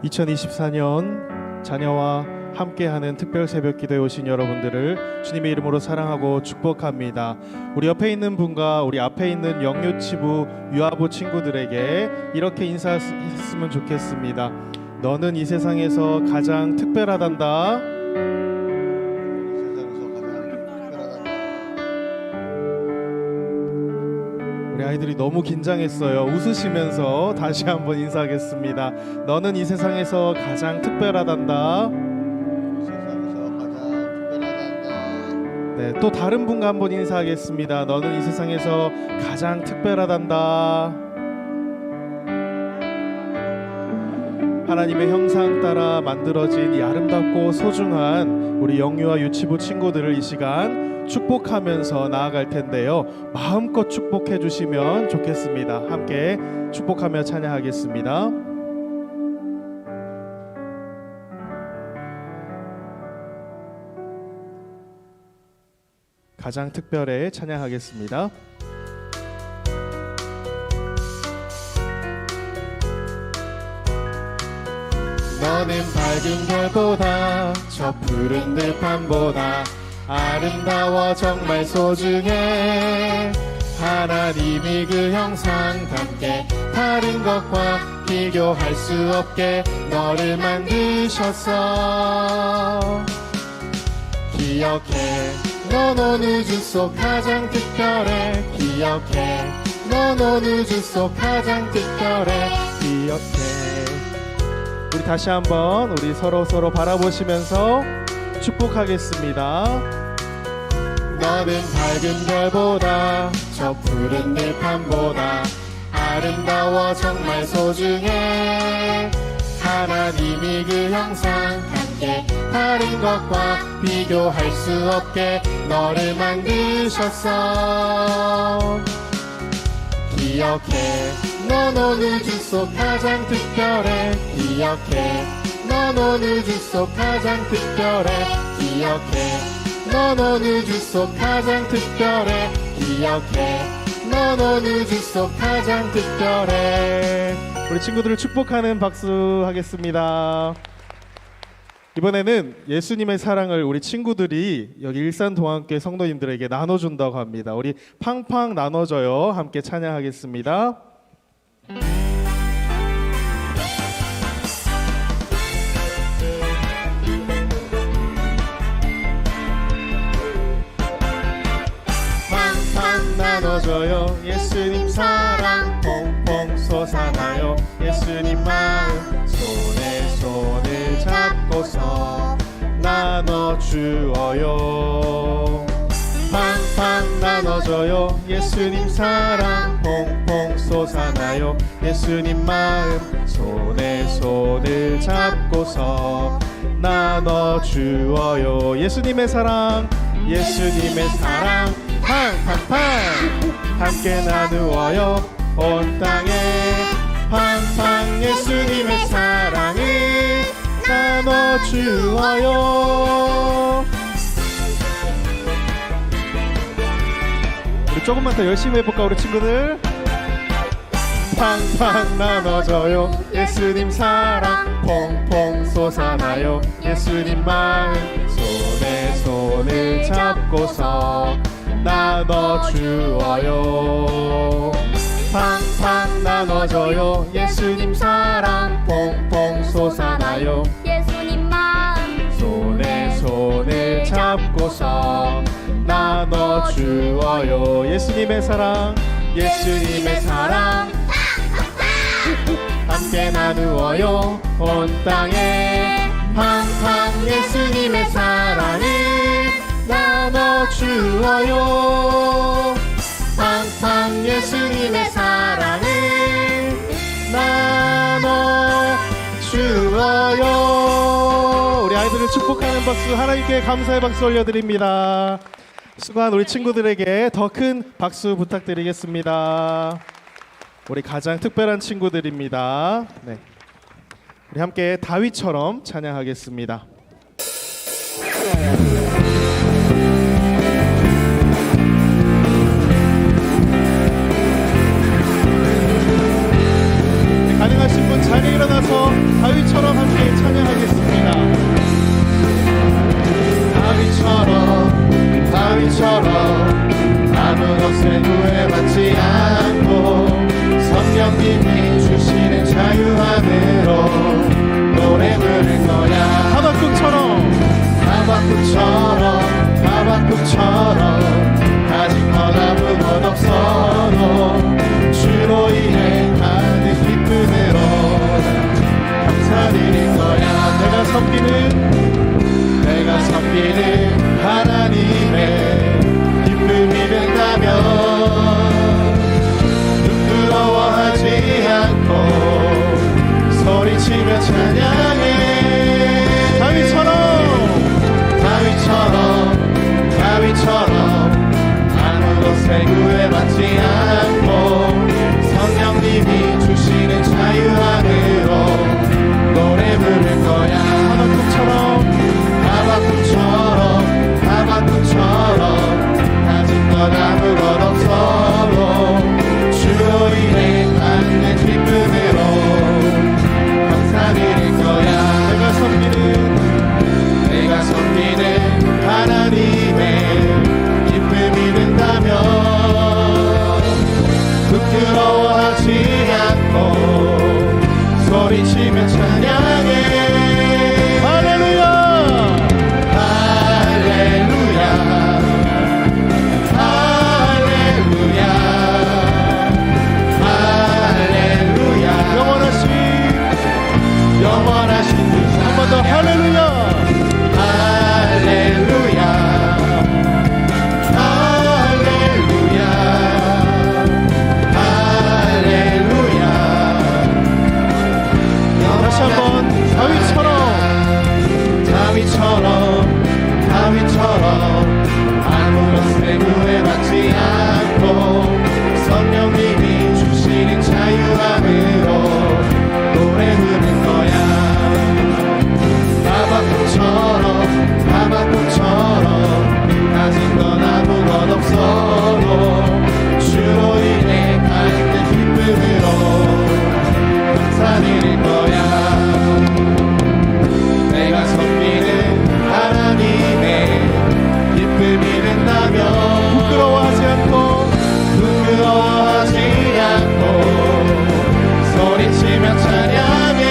2024년 자녀와 함께하는 특별 새벽 기도에 오신 여러분들을 주님의 이름으로 사랑하고 축복합니다. 우리 옆에 있는 분과 우리 앞에 있는 영유치부 유아부 친구들에게 이렇게 인사했으면 좋겠습니다. 너는 이 세상에서 가장 특별하단다. 우리 아이들이 너무 긴장했어요. 웃으시면서 다시 한번 인사하겠습니다. 너는 이 세상에서 가장 특별하단다. 네, 또 다른 분과 한번 인사하겠습니다. 너는 이 세상에서 가장 특별하단다. 하나님의 형상 따라 만들어진 이 아름답고 소중한 우리 영유아 유치부 친구들을 이 시간 축복하면서 나아갈 텐데요. 마음껏 축복해 주시면 좋겠습니다. 함께 축복하며 찬양하겠습니다. 가장 특별해 찬양하겠습니다. 너는 밝은 별보다 저 푸른 들판보다 아름다워 정말 소중해. 하나님이 그 형상답게 다른 것과 비교할 수 없게 너를 만드셨어. 기억해, 넌 온 우주 속 가장 특별해. 기억해, 넌 온 우주 속 가장 특별해. 기억해. 우리 다시 한번 우리 서로 바라보시면서 축복하겠습니다. 너는 밝은 별보다 저 푸른 들판보다 아름다워 정말 소중해. 하나님이 그 형상 함께 다른 것과 비교할 수 없게 너를 만드셨어. 기억해, 넌 온 우주 속 가장 특별해. 기억해, 넌 온 우주 속 가장 특별해. 기억해, 넌 온 우주 속 가장 특별해. 기억해, 넌 온 우주 속 가장 특별해. 우리 친구들을 축복하는 박수 하겠습니다. 이번에는 예수님의 사랑을 우리 친구들이 여기 일산동안교회 성도님들에게 나눠준다고 합니다. 우리 팡팡 나눠줘요. 함께 찬양하겠습니다. 팡팡 나눠줘요. 예수님 사랑 퐁퐁 솟아나요. 예수님 마음 손에 손을 잡고서 나눠주어요. 팡팡 나눠줘요. 예수님 사랑 퐁퐁 솟아나요. 예수님 마음 손에 손을 잡고서 나눠주어요. 예수님의 사랑, 예수님의 사랑 팡팡팡 함께 나누어요. 온 땅에 팡팡 예수님의 사랑을 나눠주어요. 우리 조금만 더 열심히 해볼까 우리 친구들. 팡팡 나눠줘요. 예수님 사랑 퐁퐁 솟아나요. 예수님 마음 손에 손을 잡고서 나눠주어요. 팡팡 나눠줘요. 예수님 사랑 퐁퐁 솟아나요. 예수님 마음 손에 손을 잡고서 나눠주어요. 예수님의 사랑, 예수님의 사랑 함께 나누어요. 온 땅에 팡팡 예수님의 사랑을 나눠주어요. 팡팡 예수님의 사랑을 나눠주어요. 우리 아이들을 축복하는 박수, 하나님께 감사의 박수 올려드립니다. 수고한 우리 친구들에게 더 큰 박수 부탁드리겠습니다. 우리 가장 특별한 친구들입니다. 네. 우리 함께 다윗처럼 찬양하겠습니다. 가능하신 분 자리에 일어나서 다윗처럼 것에 구애받지 않고 성령님이 주시는 자유 안으로 노래 부를 거야. 하박국처럼 아직 뻔한 것 없어도 주로 인해 가득 기쁨으로 감사드릴 거야. 내가 섬기는 하나님의 기쁨이 된다면 부끄러워하지 않고 소리치며 찬양해. 다윗처럼 아무 것에 구애받지 않고 성령님이 주시는 자유 안으로 노래 부를 거야. 하박국처럼 아직 넌 아무것 없어도 주로 인해 받는 기쁨으로 감사드릴 거야. 내가 섬기는 하나님의 기쁨이 된다면 부끄러워하지 않고 소리치며 찬양해. 영원하신 그 한번 더 할렐루야. 다시 한번 다윗처럼 아무 것에 구애받지 않고 성령님이 주시는 자유 안으로 노래 부르는 거야. 하박국처럼 아직 넌 아무것 없어도 주로 인해 가득 기쁨으로 감사드릴 거야. 내가 섬기는 하나님의 기쁨이 된다면 부끄러워하지 않고 소리치며 찬양해.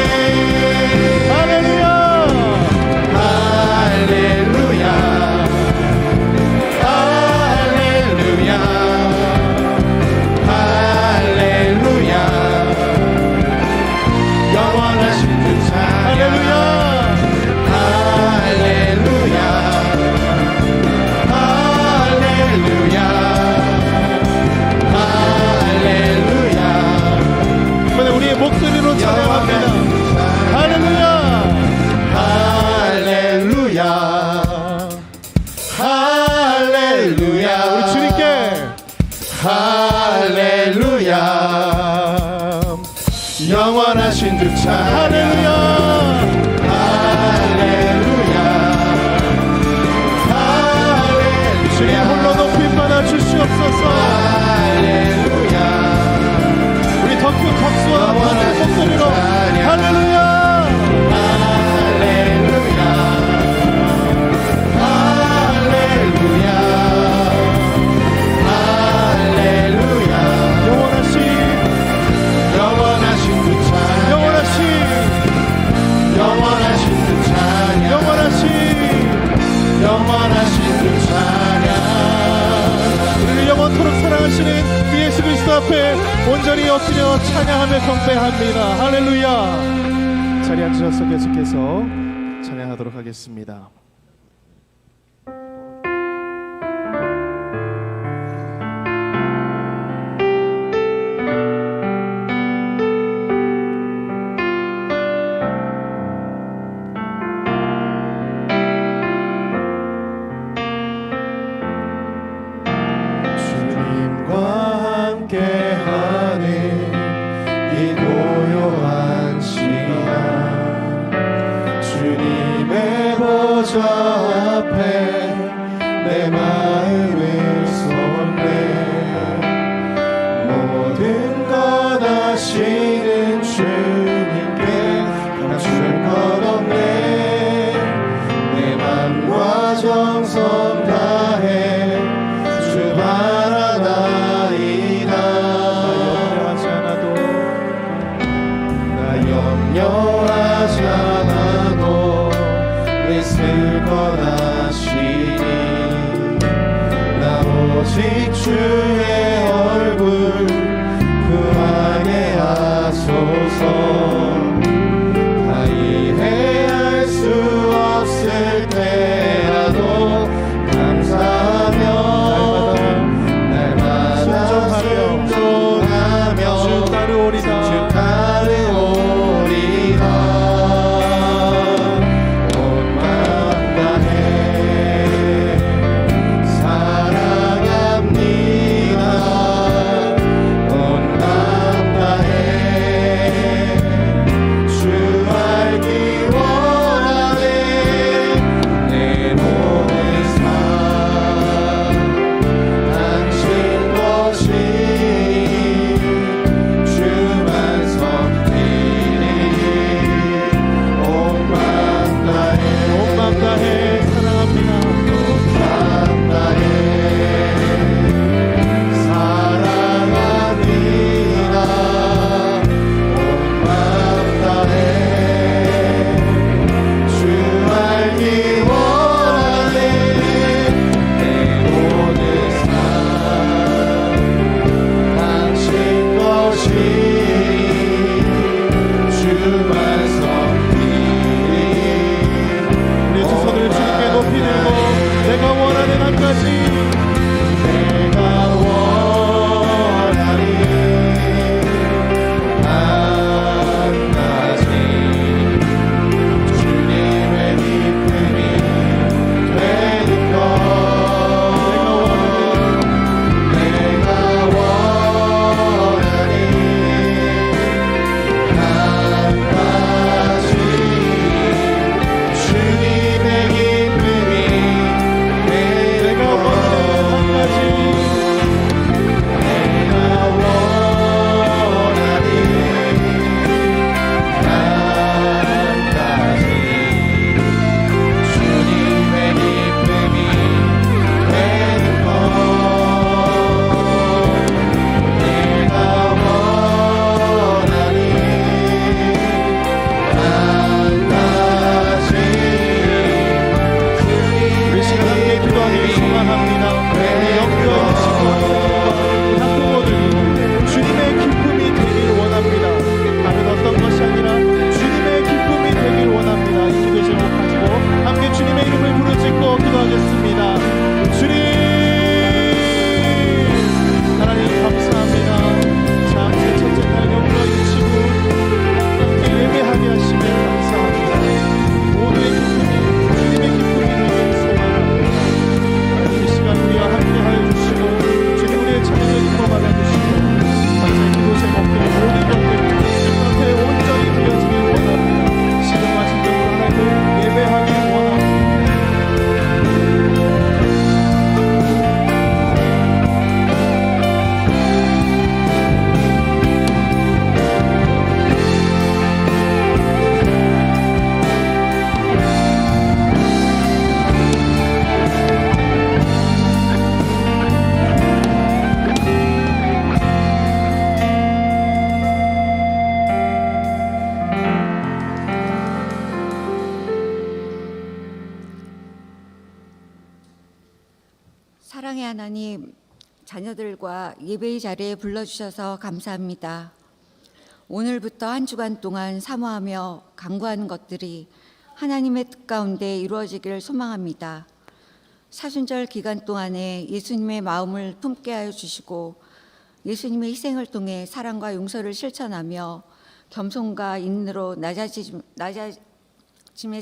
목소리로 찬양합니다. 할렐루야. 우리 주님께 할렐루야. 영원하신 주 찬양. 할렐루야. 주님 홀로 높임 받아 주시옵소서. 우리 더 큰 박수와 목소리로 할렐루야. 우리를 영원토록 사랑하시는 주 예수 그리스도 앞에 온전히 엎드려 찬양하며 경배합니다. 할렐루야. 자리에 앉으셔서 계속해서 찬양하도록 하겠습니다. 저 앞에 내 마음을 쏟네. 모든 것 아시는 주님께 감출 것 없네. 내 맘과 정성 다해 주 바라다 주의 얼굴 구하게 하소서. 다 이해할 수 없을 때라도 감사하며 날마다 순종하며 주 따르오리다. 주 따르오리다. 온 마음 다해 사랑합니다. 온 마음 다해 주 알기 원하네. 내 모든 삶 당신 것이니 주만 섬기리. 온 마음 다해 온 마음 다해 사랑합니다. 온 마음 다해 사랑합니다. 온 마음 다해 주 알기 원하네. 내 모든 삶 당신 것이니 주만 섬기리. 우리 두 손을 주님께 높이 들고 내가 원하는 한 가지 내가 원하니 한 가지 주님의 기쁨이 되는 것. 내가 원하니 한 가지 주님의 기쁨이 되는 내가 것. 원하는 한 가지 내가 원하니 한 가지 주님의 기쁨이 되는 것. 내가 원하니 한 가지 우리 시간 함께 기도하기를 소망합니다. 우리 영광 주시고 한 부모들 주님의 기쁨이 되길 원합니다. 다른 어떤 것이 아니라 주님의 기쁨이 되길 원합니다. 이 기도 제목 가지고 함께 주님의 이름을 부르짖고 기도하겠습니다. 주님 하나님 감사합니다. 자, 제 첫째 날 영광 주시고 함께 예배하게 하시며 감사합니다. 모두의 기쁨이 주님의 기쁨이 되길 소망합니다. 이 시간 우리와 함께하여 주시고 주님 우리의 찬양을 기뻐 받아주시고 감사의 기도 제목들 모든 것들 주님 앞에 온전히 드려지길 원합니다. 시정과 진정으로 하나님을 예배하길 원합니다. 사랑의 하나님, 자녀들과 예배의 자리에 불러주셔서 감사합니다. 오늘부터 한 주간 동안 사모하며 간구하는 것들이 하나님의 뜻 가운데 이루어지기를 소망합니다. 사순절 기간 동안에 예수님의 마음을 품게 하여 주시고 예수님의 희생을 통해 사랑과 용서를 실천하며 겸손과 인내로 낮아짐의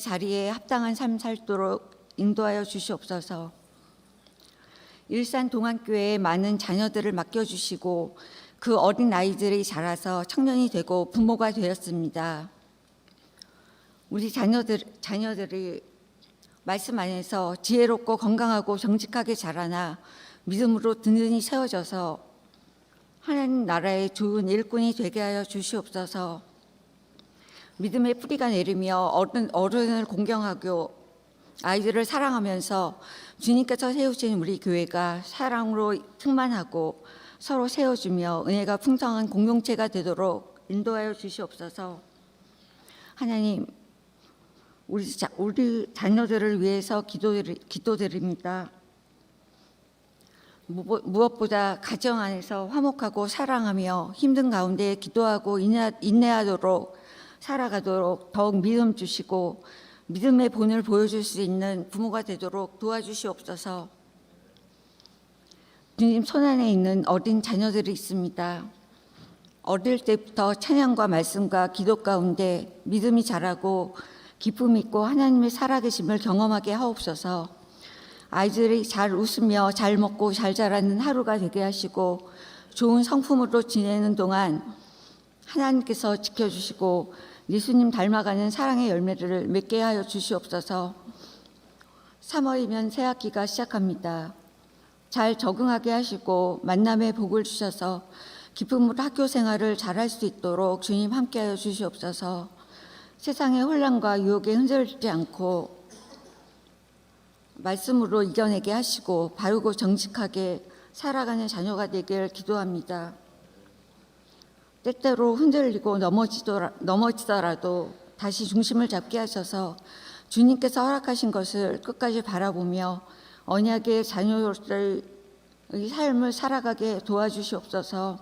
자리에 합당한 삶 살도록 인도하여 주시옵소서. 일산 동안교회에 많은 자녀들을 맡겨주시고 그 어린 아이들이 자라서 청년이 되고 부모가 되었습니다. 우리 자녀들이 말씀 안에서 지혜롭고 건강하고 정직하게 자라나 믿음으로 든든히 세워져서 하나님 나라의 좋은 일꾼이 되게 하여 주시옵소서. 믿음의 뿌리가 내리며 어른을 공경하고 아이들을 사랑하면서 주님께서 세우신 우리 교회가 사랑으로 충만하고 서로 세워주며 은혜가 풍성한 공동체가 되도록 인도하여 주시옵소서. 하나님, 우리 자녀들을 위해서 기도드립니다. 무엇보다 가정 안에서 화목하고 사랑하며 힘든 가운데 기도하고 인내하도록 살아가도록 더욱 믿음 주시고 믿음의 본을 보여줄 수 있는 부모가 되도록 도와주시옵소서. 주님 손안에 있는 어린 자녀들이 있습니다. 어릴 때부터 찬양과 말씀과 기도 가운데 믿음이 자라고 기쁨 있고 하나님의 살아계심을 경험하게 하옵소서. 아이들이 잘 웃으며 잘 먹고 잘 자라는 하루가 되게 하시고 좋은 성품으로 지내는 동안 하나님께서 지켜주시고 예수님 닮아가는 사랑의 열매를 맺게 하여 주시옵소서. 3월이면 새 학기가 시작합니다. 잘 적응하게 하시고 만남의 복을 주셔서 기쁨으로 학교 생활을 잘할 수 있도록 주님 함께하여 주시옵소서. 세상의 혼란과 유혹에 흔들리지 않고 말씀으로 이겨내게 하시고 바르고 정직하게 살아가는 자녀가 되길 기도합니다. 때때로 흔들리고 넘어지더라도 다시 중심을 잡게 하셔서 주님께서 허락하신 것을 끝까지 바라보며 언약의 자녀로서의 삶을 살아가게 도와주시옵소서.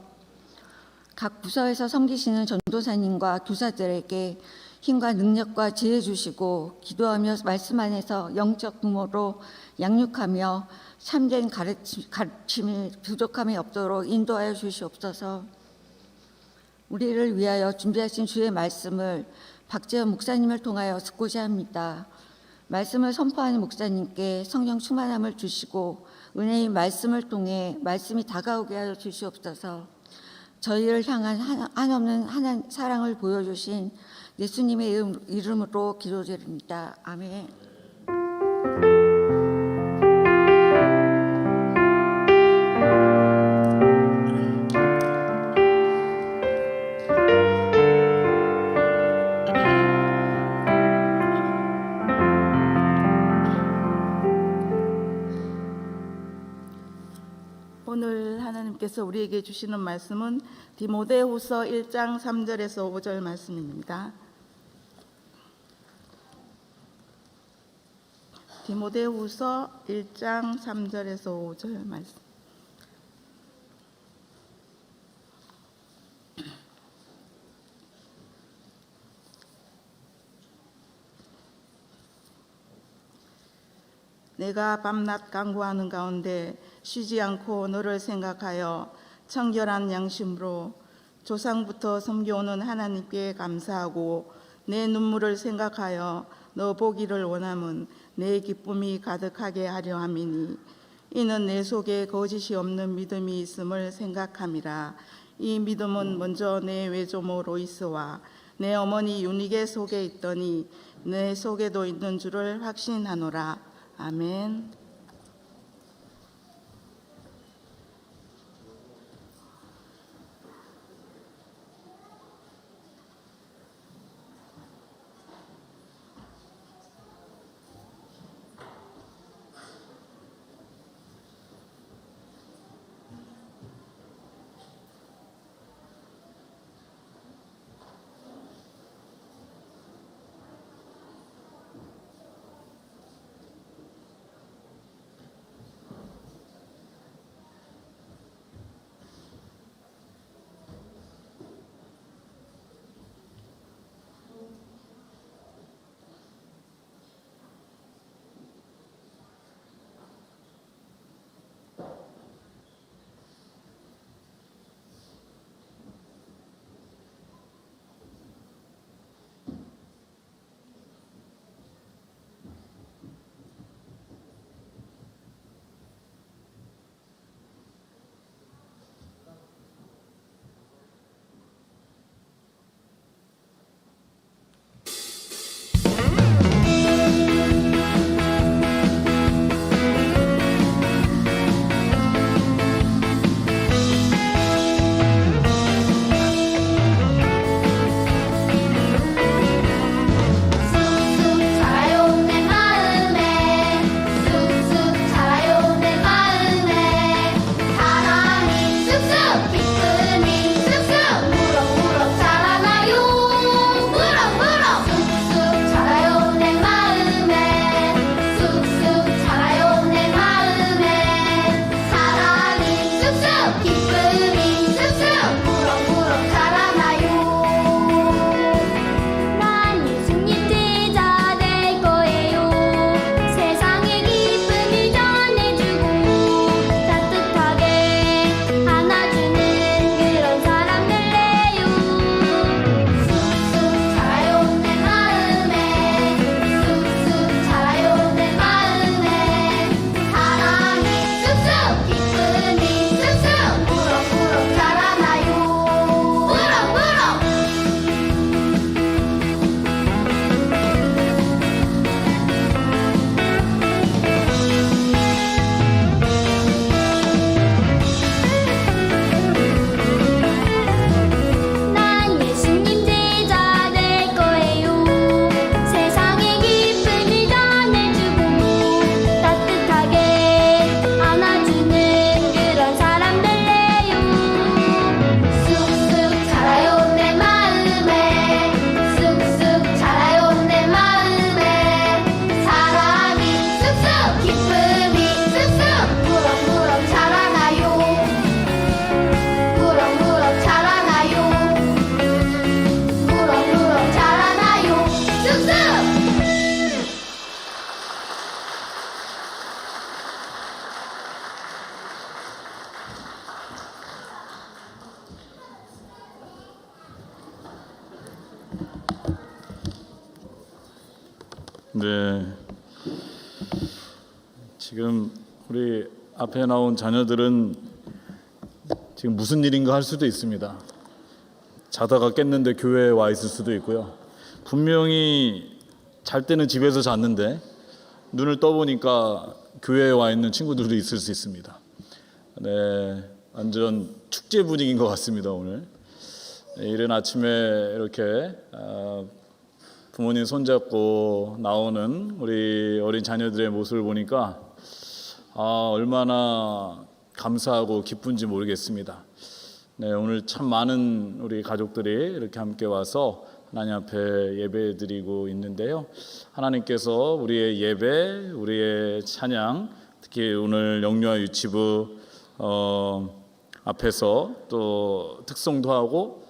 각 부서에서 섬기시는 전도사님과 교사들에게 힘과 능력과 지혜 주시고 기도하며 말씀 안에서 영적 부모로 양육하며 참된 가르침이 부족함이 없도록 인도하여 주시옵소서. 우리를 위하여 준비하신 주의 말씀을 박재현 목사님을 통하여 듣고자 합니다. 말씀을 선포하는 목사님께 성령 충만함을 주시고 은혜의 말씀을 통해 말씀이 다가오게 하여 주시옵소서. 저희를 향한 한없는 하나님 사랑을 보여주신 예수님의 이름으로 기도드립니다. 아멘. 오늘 하나님께서 우리에게 주시는 말씀은 디모데후서 1장 3절에서 5절 말씀입니다. 디모데후서 1장 3절에서 5절 말씀. 내가 밤낮 간구하는 가운데 쉬지 않고 너를 생각하여 청결한 양심으로 조상부터 섬겨오는 하나님께 감사하고 내 눈물을 생각하여 너 보기를 원함은 내 기쁨이 가득하게 하려 함이니 이는 내 속에 거짓이 없는 믿음이 있음을 생각함이라. 이 믿음은 먼저 내 외조모 로이스와 내 어머니 유니게 속에 있더니 내 속에도 있는 줄을 확신하노라. 아멘. 기쁨이 쑥쑥 무럭무럭 자라나요. 난 예수님 제자 될 거예요. 세상에 기쁨을 전해주고 따뜻하게 안아주는 그런 사람 될래요. 쑥쑥 자라요 내 마음에, 쑥쑥 자라요 내 마음에. 사랑이 쑥쑥 기쁨이 쑥쑥 무럭무럭 자라나요. 무럭무럭. 난 예수님 제자 될 거예요. 세상에 기쁨을 전해주고 따뜻하게 안아주는 그런 사람 될래요. 쑥쑥 자라요 내 마음에, 쑥쑥 자라요 내 마음에. 사랑이 쑥쑥 기쁨이 쑥쑥 무럭무럭 자라나요. 무럭무럭 자라나요. 무럭무럭 자라나요. 쑥쑥. 네. 지금 우리 앞에 나온 자녀들은 지금 무슨 일인가 할 수도 있습니다. 자다가 깼는데 교회에 와 있을 수도 있고요. 분명히 잘 때는 집에서 잤는데 눈을 떠보니까 교회에 와 있는 친구들도 있을 수 있습니다. 네, 완전 축제 분위기인 것 같습니다. 오늘 네, 이른 아침에 이렇게 부모님 손잡고 나오는 우리 어린 자녀들의 모습을 보니까 얼마나 감사하고 기쁜지 모르겠습니다. 네, 오늘 참 많은 우리 가족들이 이렇게 함께 와서 하나님 앞에 예배드리고 있는데요. 하나님께서 우리의 예배, 우리의 찬양, 특히 오늘 영유아 유치부 앞에서 또 특송도 하고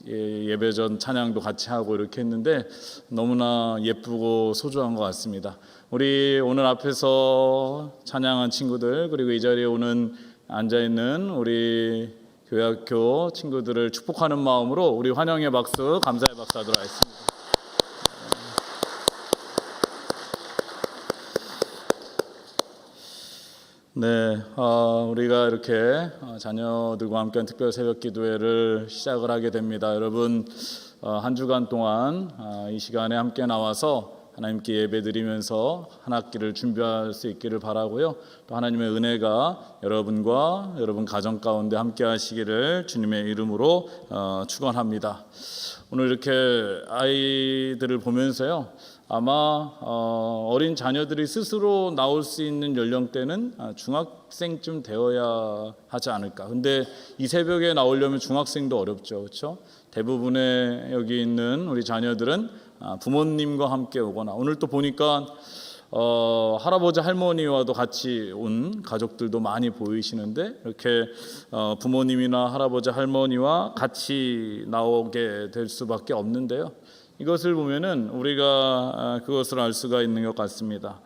예배전 찬양도 같이 하고 이렇게 했는데 너무나 예쁘고 소중한 것 같습니다. 우리 오늘 앞에서 찬양한 친구들, 그리고 이 자리에 오는 앉아있는 우리 교회학교 친구들을 축복하는 마음으로 우리 환영의 박수, 감사의 박수 하도록 하겠습니다. 네, 우리가 이렇게 자녀들과 함께한 특별 새벽 기도회를 시작을 하게 됩니다. 여러분 한 주간 동안 이 시간에 함께 나와서 하나님께 예배드리면서 한 학기를 준비할 수 있기를 바라고요. 또 하나님의 은혜가 여러분과 여러분 가정 가운데 함께 하시기를 주님의 이름으로 축원합니다. 오늘 이렇게 아이들을 보면서요, 아마 어린 자녀들이 스스로 나올 수 있는 연령대는 중학생쯤 되어야 하지 않을까. 근데 이 새벽에 나오려면 중학생도 어렵죠, 그렇죠? 대부분의 여기 있는 우리 자녀들은 부모님과 함께 오거나, 오늘 또 보니까 할아버지 할머니와도 같이 온 가족들도 많이 보이시는데, 이렇게 부모님이나 할아버지 할머니와 같이 나오게 될 수밖에 없는데요. 이것을 보면은 우리가 그것을 알 수가 있는 것 같습니다.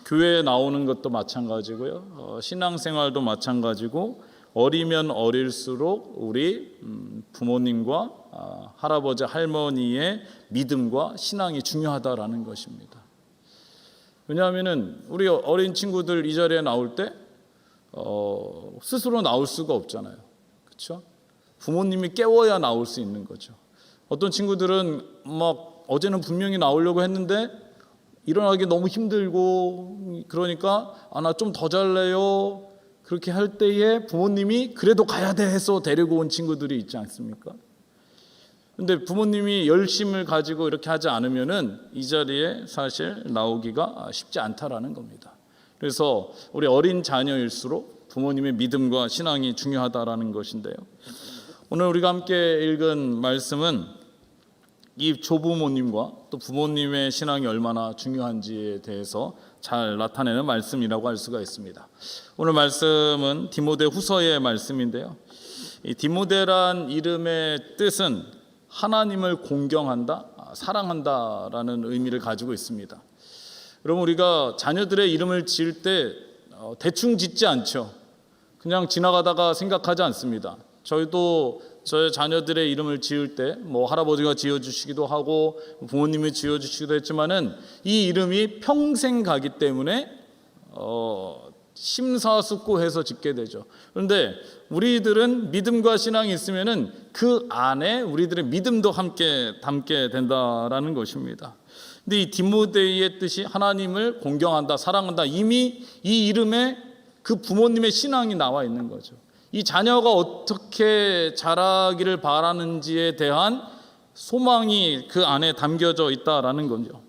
교회에 나오는 것도 마찬가지고요. 신앙생활도 마찬가지고, 어리면 어릴수록 우리 부모님과 할아버지 할머니의 믿음과 신앙이 중요하다라는 것입니다. 왜냐하면은 우리 어린 친구들 이 자리에 나올 때 스스로 나올 수가 없잖아요, 그렇죠? 부모님이 깨워야 나올 수 있는 거죠. 어떤 친구들은 막 어제는 분명히 나오려고 했는데 일어나기 너무 힘들고, 그러니까 나 좀 더 잘래요, 그렇게 할 때에 부모님이 그래도 가야 돼 해서 데리고 온 친구들이 있지 않습니까? 근데 부모님이 열심을 가지고 이렇게 하지 않으면은 이 자리에 사실 나오기가 쉽지 않다라는 겁니다. 그래서 우리 어린 자녀일수록 부모님의 믿음과 신앙이 중요하다라는 것인데요. 오늘 우리가 함께 읽은 말씀은 이 조부모님과 또 부모님의 신앙이 얼마나 중요한지에 대해서 잘 나타내는 말씀이라고 할 수가 있습니다. 오늘 말씀은 디모데 후서의 말씀인데요. 이 디모데란 이름의 뜻은 하나님을 공경한다, 사랑한다라는 의미를 가지고 있습니다. 여러분, 우리가 자녀들의 이름을 지을 때 대충 짓지 않죠. 그냥 지나가다가 생각하지 않습니다. 저희도 저의 자녀들의 이름을 지을 때 할아버지가 지어주시기도 하고 부모님이 지어주시기도 했지만은 이 이름이 평생 가기 때문에 심사숙고해서 짓게 되죠. 그런데 우리들은 믿음과 신앙이 있으면은 그 안에 우리들의 믿음도 함께 담게 된다라는 것입니다. 근데 이 디모데의 뜻이 하나님을 공경한다, 사랑한다, 이미 이 이름에 그 부모님의 신앙이 나와 있는 거죠. 이 자녀가 어떻게 자라기를 바라는지에 대한 소망이 그 안에 담겨져 있다라는 거죠.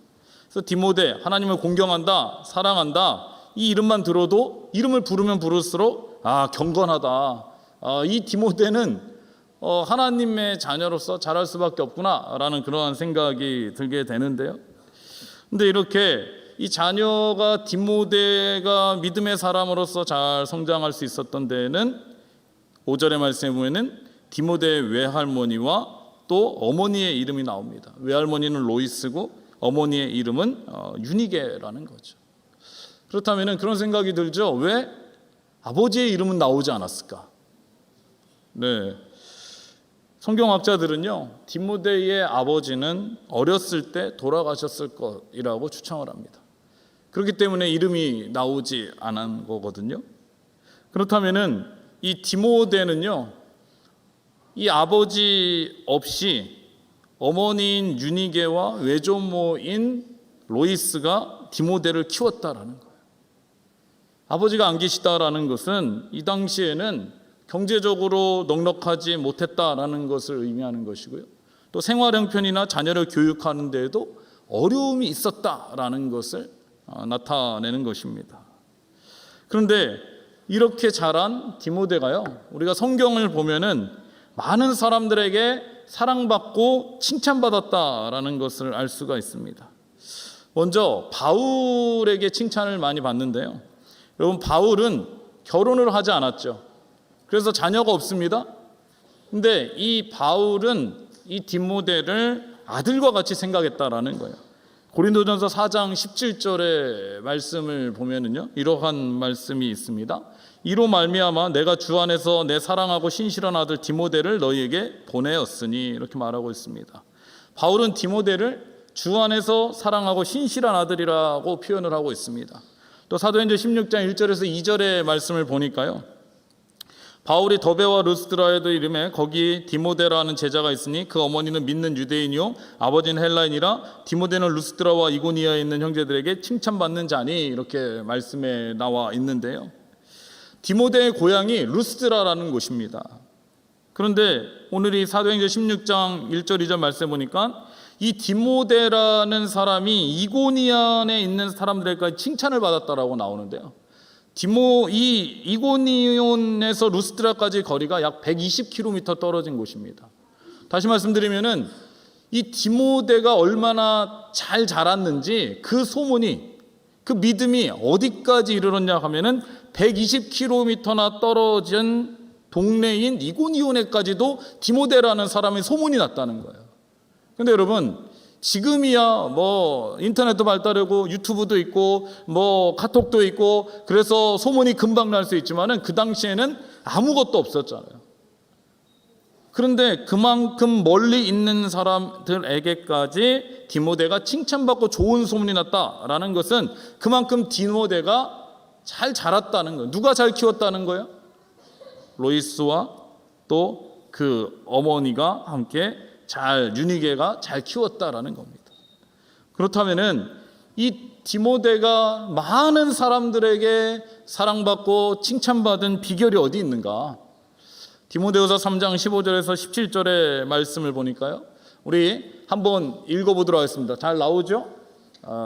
그래서 디모데, 하나님을 공경한다, 사랑한다, 이 이름만 들어도 이름을 부르면 부를수록 경건하다. 이 디모데는 하나님의 자녀로서 자랄 수밖에 없구나라는 그러한 생각이 들게 되는데요. 근데 이렇게 이 자녀가 디모데가 믿음의 사람으로서 잘 성장할 수 있었던 데에는 5절의 말씀에 보면은 디모데의 외할머니와 또 어머니의 이름이 나옵니다. 외할머니는 로이스고 어머니의 이름은 유니게라는 거죠. 그렇다면 그런 생각이 들죠. 왜 아버지의 이름은 나오지 않았을까? 네, 성경학자들은요, 디모데의 아버지는 어렸을 때 돌아가셨을 것이라고 추정을 합니다. 그렇기 때문에 이름이 나오지 않은 거거든요. 그렇다면은 이 디모데는요, 이 아버지 없이 어머니인 유니게와 외조모인 로이스가 디모데를 키웠다라는 거예요. 아버지가 안 계시다라는 것은 이 당시에는 경제적으로 넉넉하지 못했다라는 것을 의미하는 것이고요. 또 생활 형편이나 자녀를 교육하는 데에도 어려움이 있었다라는 것을 나타내는 것입니다. 그런데 이렇게 자란 디모데가요, 우리가 성경을 보면은 많은 사람들에게 사랑받고 칭찬받았다라는 것을 알 수가 있습니다. 먼저 바울에게 칭찬을 많이 받는데요. 여러분, 바울은 결혼을 하지 않았죠. 그래서 자녀가 없습니다. 근데 이 바울은 이 디모데를 아들과 같이 생각했다라는 거예요. 고린도전서 4장 17절의 말씀을 보면은요, 이러한 말씀이 있습니다. 이로 말미암아 내가 주 안에서 내 사랑하고 신실한 아들 디모데를 너희에게 보내었으니, 이렇게 말하고 있습니다. 바울은 디모데를 주 안에서 사랑하고 신실한 아들이라고 표현을 하고 있습니다. 또 사도행전 16장 1절에서 2절의 말씀을 보니까요, 바울이 더베와 루스드라에도 이름에 거기 디모데라는 제자가 있으니 그 어머니는 믿는 유대인이요 아버지는 헬라인이라 디모데는 루스드라와 이고니아에 있는 형제들에게 칭찬받는 자니, 이렇게 말씀에 나와 있는데요. 디모데의 고향이 루스드라라는 곳입니다. 그런데 오늘 이 사도행전 16장 1절 2절 말씀에 보니까 이 디모데라는 사람이 이고니안에 있는 사람들에게 칭찬을 받았다라고 나오는데요. 이 이고니온에서 루스드라까지 거리가 약 120km 떨어진 곳입니다. 다시 말씀드리면은 이 디모데가 얼마나 잘 자랐는지 그 소문이, 그 믿음이 어디까지 이르렀냐 하면은 120km나 떨어진 동네인 이고니온에까지도 디모데라는 사람의 소문이 났다는 거예요. 근데 여러분, 지금이야 인터넷도 발달하고 유튜브도 있고 카톡도 있고 그래서 소문이 금방 날 수 있지만은 그 당시에는 아무것도 없었잖아요. 그런데 그만큼 멀리 있는 사람들에게까지 디모데가 칭찬받고 좋은 소문이 났다라는 것은 그만큼 디모데가 잘 자랐다는 거예요. 누가 잘 키웠다는 거예요? 로이스와 또 그 어머니가 함께 유니게가 잘 키웠다라는 겁니다. 그렇다면은 이 디모데가 많은 사람들에게 사랑받고 칭찬받은 비결이 어디 있는가? 디모데후서 3장 15절에서 17절의 말씀을 보니까요, 우리 한번 읽어보도록 하겠습니다. 잘 나오죠?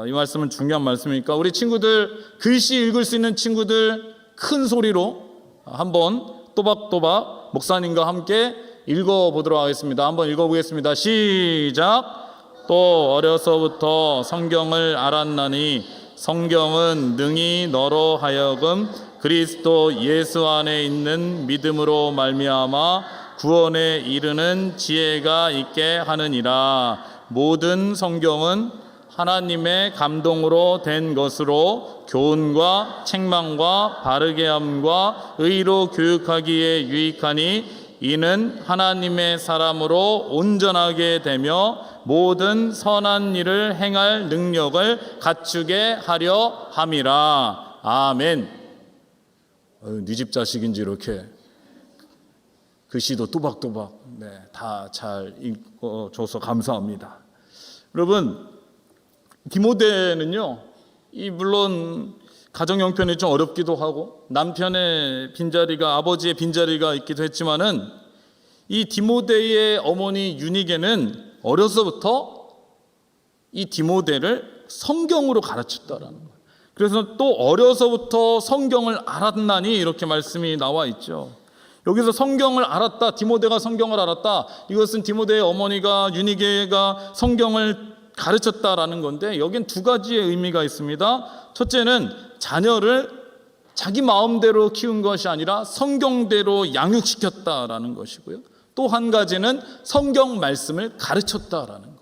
이 말씀은 중요한 말씀이니까 우리 친구들, 글씨 읽을 수 있는 친구들 큰 소리로 한번 또박또박 목사님과 함께 읽어보도록 하겠습니다. 한번 읽어보겠습니다. 시작. 또 어려서부터 성경을 알았나니 성경은 능히 너로 하여금 그리스도 예수 안에 있는 믿음으로 말미암아 구원에 이르는 지혜가 있게 하느니라. 모든 성경은 하나님의 감동으로 된 것으로 교훈과 책망과 바르게 함과 의로 교육하기에 유익하니 이는 하나님의 사람으로 온전하게 되며 모든 선한 일을 행할 능력을 갖추게 하려 함이라. 아멘. 네 집 자식인지 이렇게 글씨도 또박또박 다 잘 읽어줘서 감사합니다. 여러분, 디모데는요, 물론 가정 형편이 좀 어렵기도 하고 남편의 빈자리가, 아버지의 빈자리가 있기도 했지만은 이 디모데의 어머니 유니게는 어려서부터 이 디모데를 성경으로 가르쳤다라는 거예요. 그래서 또 어려서부터 성경을 알았나니 이렇게 말씀이 나와 있죠. 여기서 성경을 알았다, 디모데가 성경을 알았다, 이것은 디모데의 어머니가 유니게가 성경을 가르쳤다라는 건데 여긴 두 가지의 의미가 있습니다. 첫째는 자녀를 자기 마음대로 키운 것이 아니라 성경대로 양육시켰다라는 것이고요. 또 한 가지는 성경 말씀을 가르쳤다라는 거예요.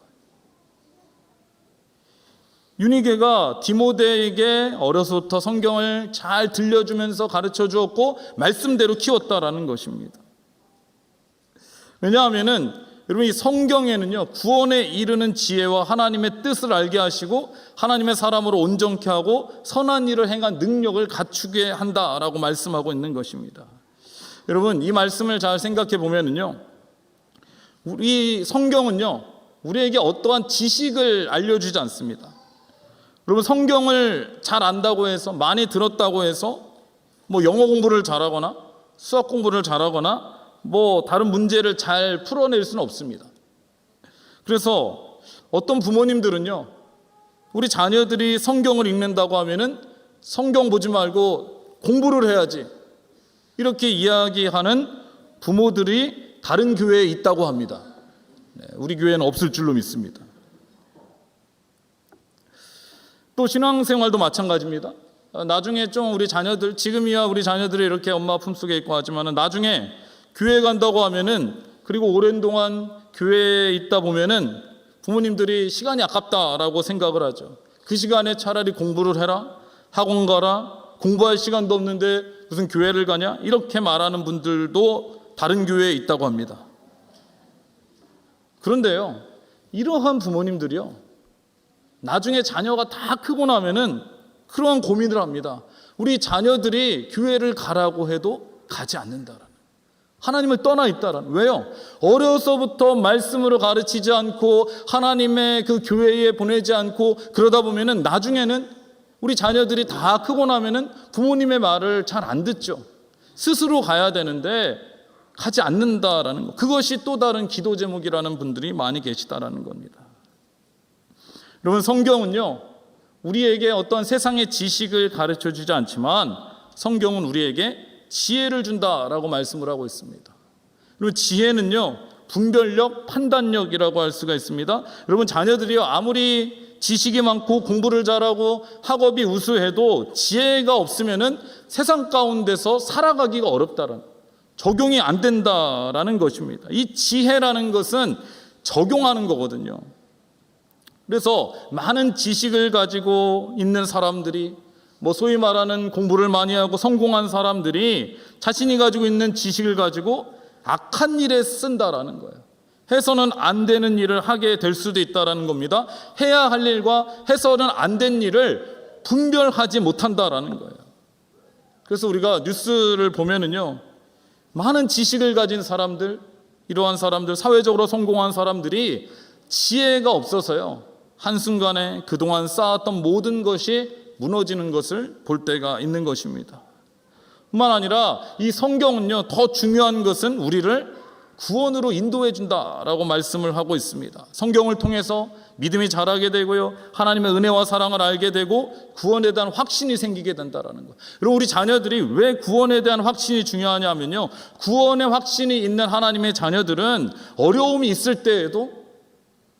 유니게가 디모데에게 어려서부터 성경을 잘 들려주면서 가르쳐 주었고 말씀대로 키웠다라는 것입니다. 왜냐하면은 여러분, 이 성경에는요, 구원에 이르는 지혜와 하나님의 뜻을 알게 하시고 하나님의 사람으로 온전케 하고 선한 일을 행한 능력을 갖추게 한다라고 말씀하고 있는 것입니다. 여러분, 이 말씀을 잘 생각해 보면은요, 우리 성경은요, 우리에게 어떠한 지식을 알려주지 않습니다. 여러분, 성경을 잘 안다고 해서, 많이 들었다고 해서 뭐 영어 공부를 잘하거나 수학 공부를 잘하거나 뭐 다른 문제를 잘 풀어낼 수는 없습니다. 그래서 어떤 부모님들은요, 우리 자녀들이 성경을 읽는다고 하면은 성경 보지 말고 공부를 해야지, 이렇게 이야기하는 부모들이 다른 교회에 있다고 합니다. 우리 교회는 없을 줄로 믿습니다. 또 신앙생활도 마찬가지입니다. 나중에 좀 우리 자녀들, 지금이야 우리 자녀들이 이렇게 엄마 품속에 있고 하지만은 나중에 교회 간다고 하면은, 그리고 오랜 동안 교회에 있다 보면은 부모님들이 시간이 아깝다라고 생각을 하죠. 그 시간에 차라리 공부를 해라, 학원 가라, 공부할 시간도 없는데 무슨 교회를 가냐, 이렇게 말하는 분들도 다른 교회에 있다고 합니다. 그런데요, 이러한 부모님들이요, 나중에 자녀가 다 크고 나면은 그러한 고민을 합니다. 우리 자녀들이 교회를 가라고 해도 가지 않는다라는, 하나님을 떠나 있다라는. 왜요? 어려서부터 말씀으로 가르치지 않고 하나님의 그 교회에 보내지 않고 그러다 보면은 나중에는 우리 자녀들이 다 크고 나면은 부모님의 말을 잘 안 듣죠. 스스로 가야 되는데 가지 않는다라는 것. 그것이 또 다른 기도 제목이라는 분들이 많이 계시다라는 겁니다. 여러분, 성경은요, 우리에게 어떤 세상의 지식을 가르쳐 주지 않지만 성경은 우리에게 지혜를 준다라고 말씀을 하고 있습니다. 그리고 지혜는요, 분별력, 판단력이라고 할 수가 있습니다. 여러분, 자녀들이요, 아무리 지식이 많고 공부를 잘하고 학업이 우수해도 지혜가 없으면은 세상 가운데서 살아가기가 어렵다라는, 적용이 안 된다라는 것입니다. 이 지혜라는 것은 적용하는 거거든요. 그래서 많은 지식을 가지고 있는 사람들이, 뭐 소위 말하는 공부를 많이 하고 성공한 사람들이 자신이 가지고 있는 지식을 가지고 악한 일에 쓴다라는 거예요. 해서는 안 되는 일을 하게 될 수도 있다라는 겁니다. 해야 할 일과 해서는 안 된 일을 분별하지 못한다라는 거예요. 그래서 우리가 뉴스를 보면은요, 많은 지식을 가진 사람들, 이러한 사람들, 사회적으로 성공한 사람들이 지혜가 없어서요, 한순간에 그동안 쌓았던 모든 것이 무너지는 것을 볼 때가 있는 것입니다. 뿐만 아니라 이 성경은요, 더 중요한 것은 우리를 구원으로 인도해 준다라고 말씀을 하고 있습니다. 성경을 통해서 믿음이 자라게 되고요, 하나님의 은혜와 사랑을 알게 되고 구원에 대한 확신이 생기게 된다라는 것. 그리고 우리 자녀들이 왜 구원에 대한 확신이 중요하냐면요, 구원의 확신이 있는 하나님의 자녀들은 어려움이 있을 때에도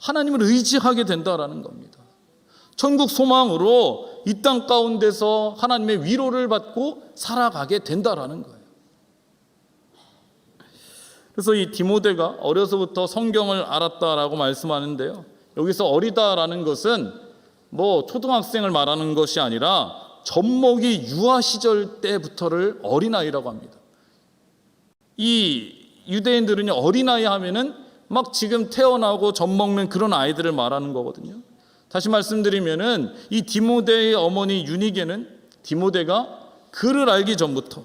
하나님을 의지하게 된다라는 겁니다. 천국 소망으로 이 땅 가운데서 하나님의 위로를 받고 살아가게 된다라는 거예요. 그래서 이 디모데가 어려서부터 성경을 알았다라고 말씀하는데요. 여기서 어리다라는 것은 뭐 초등학생을 말하는 것이 아니라 젖먹이 유아 시절 때부터를 어린아이라고 합니다. 이 유대인들은 어린아이 하면은 막 지금 태어나고 젖먹는 그런 아이들을 말하는 거거든요. 다시 말씀드리면은 이 디모데의 어머니 유니게는 디모데가 글을 알기 전부터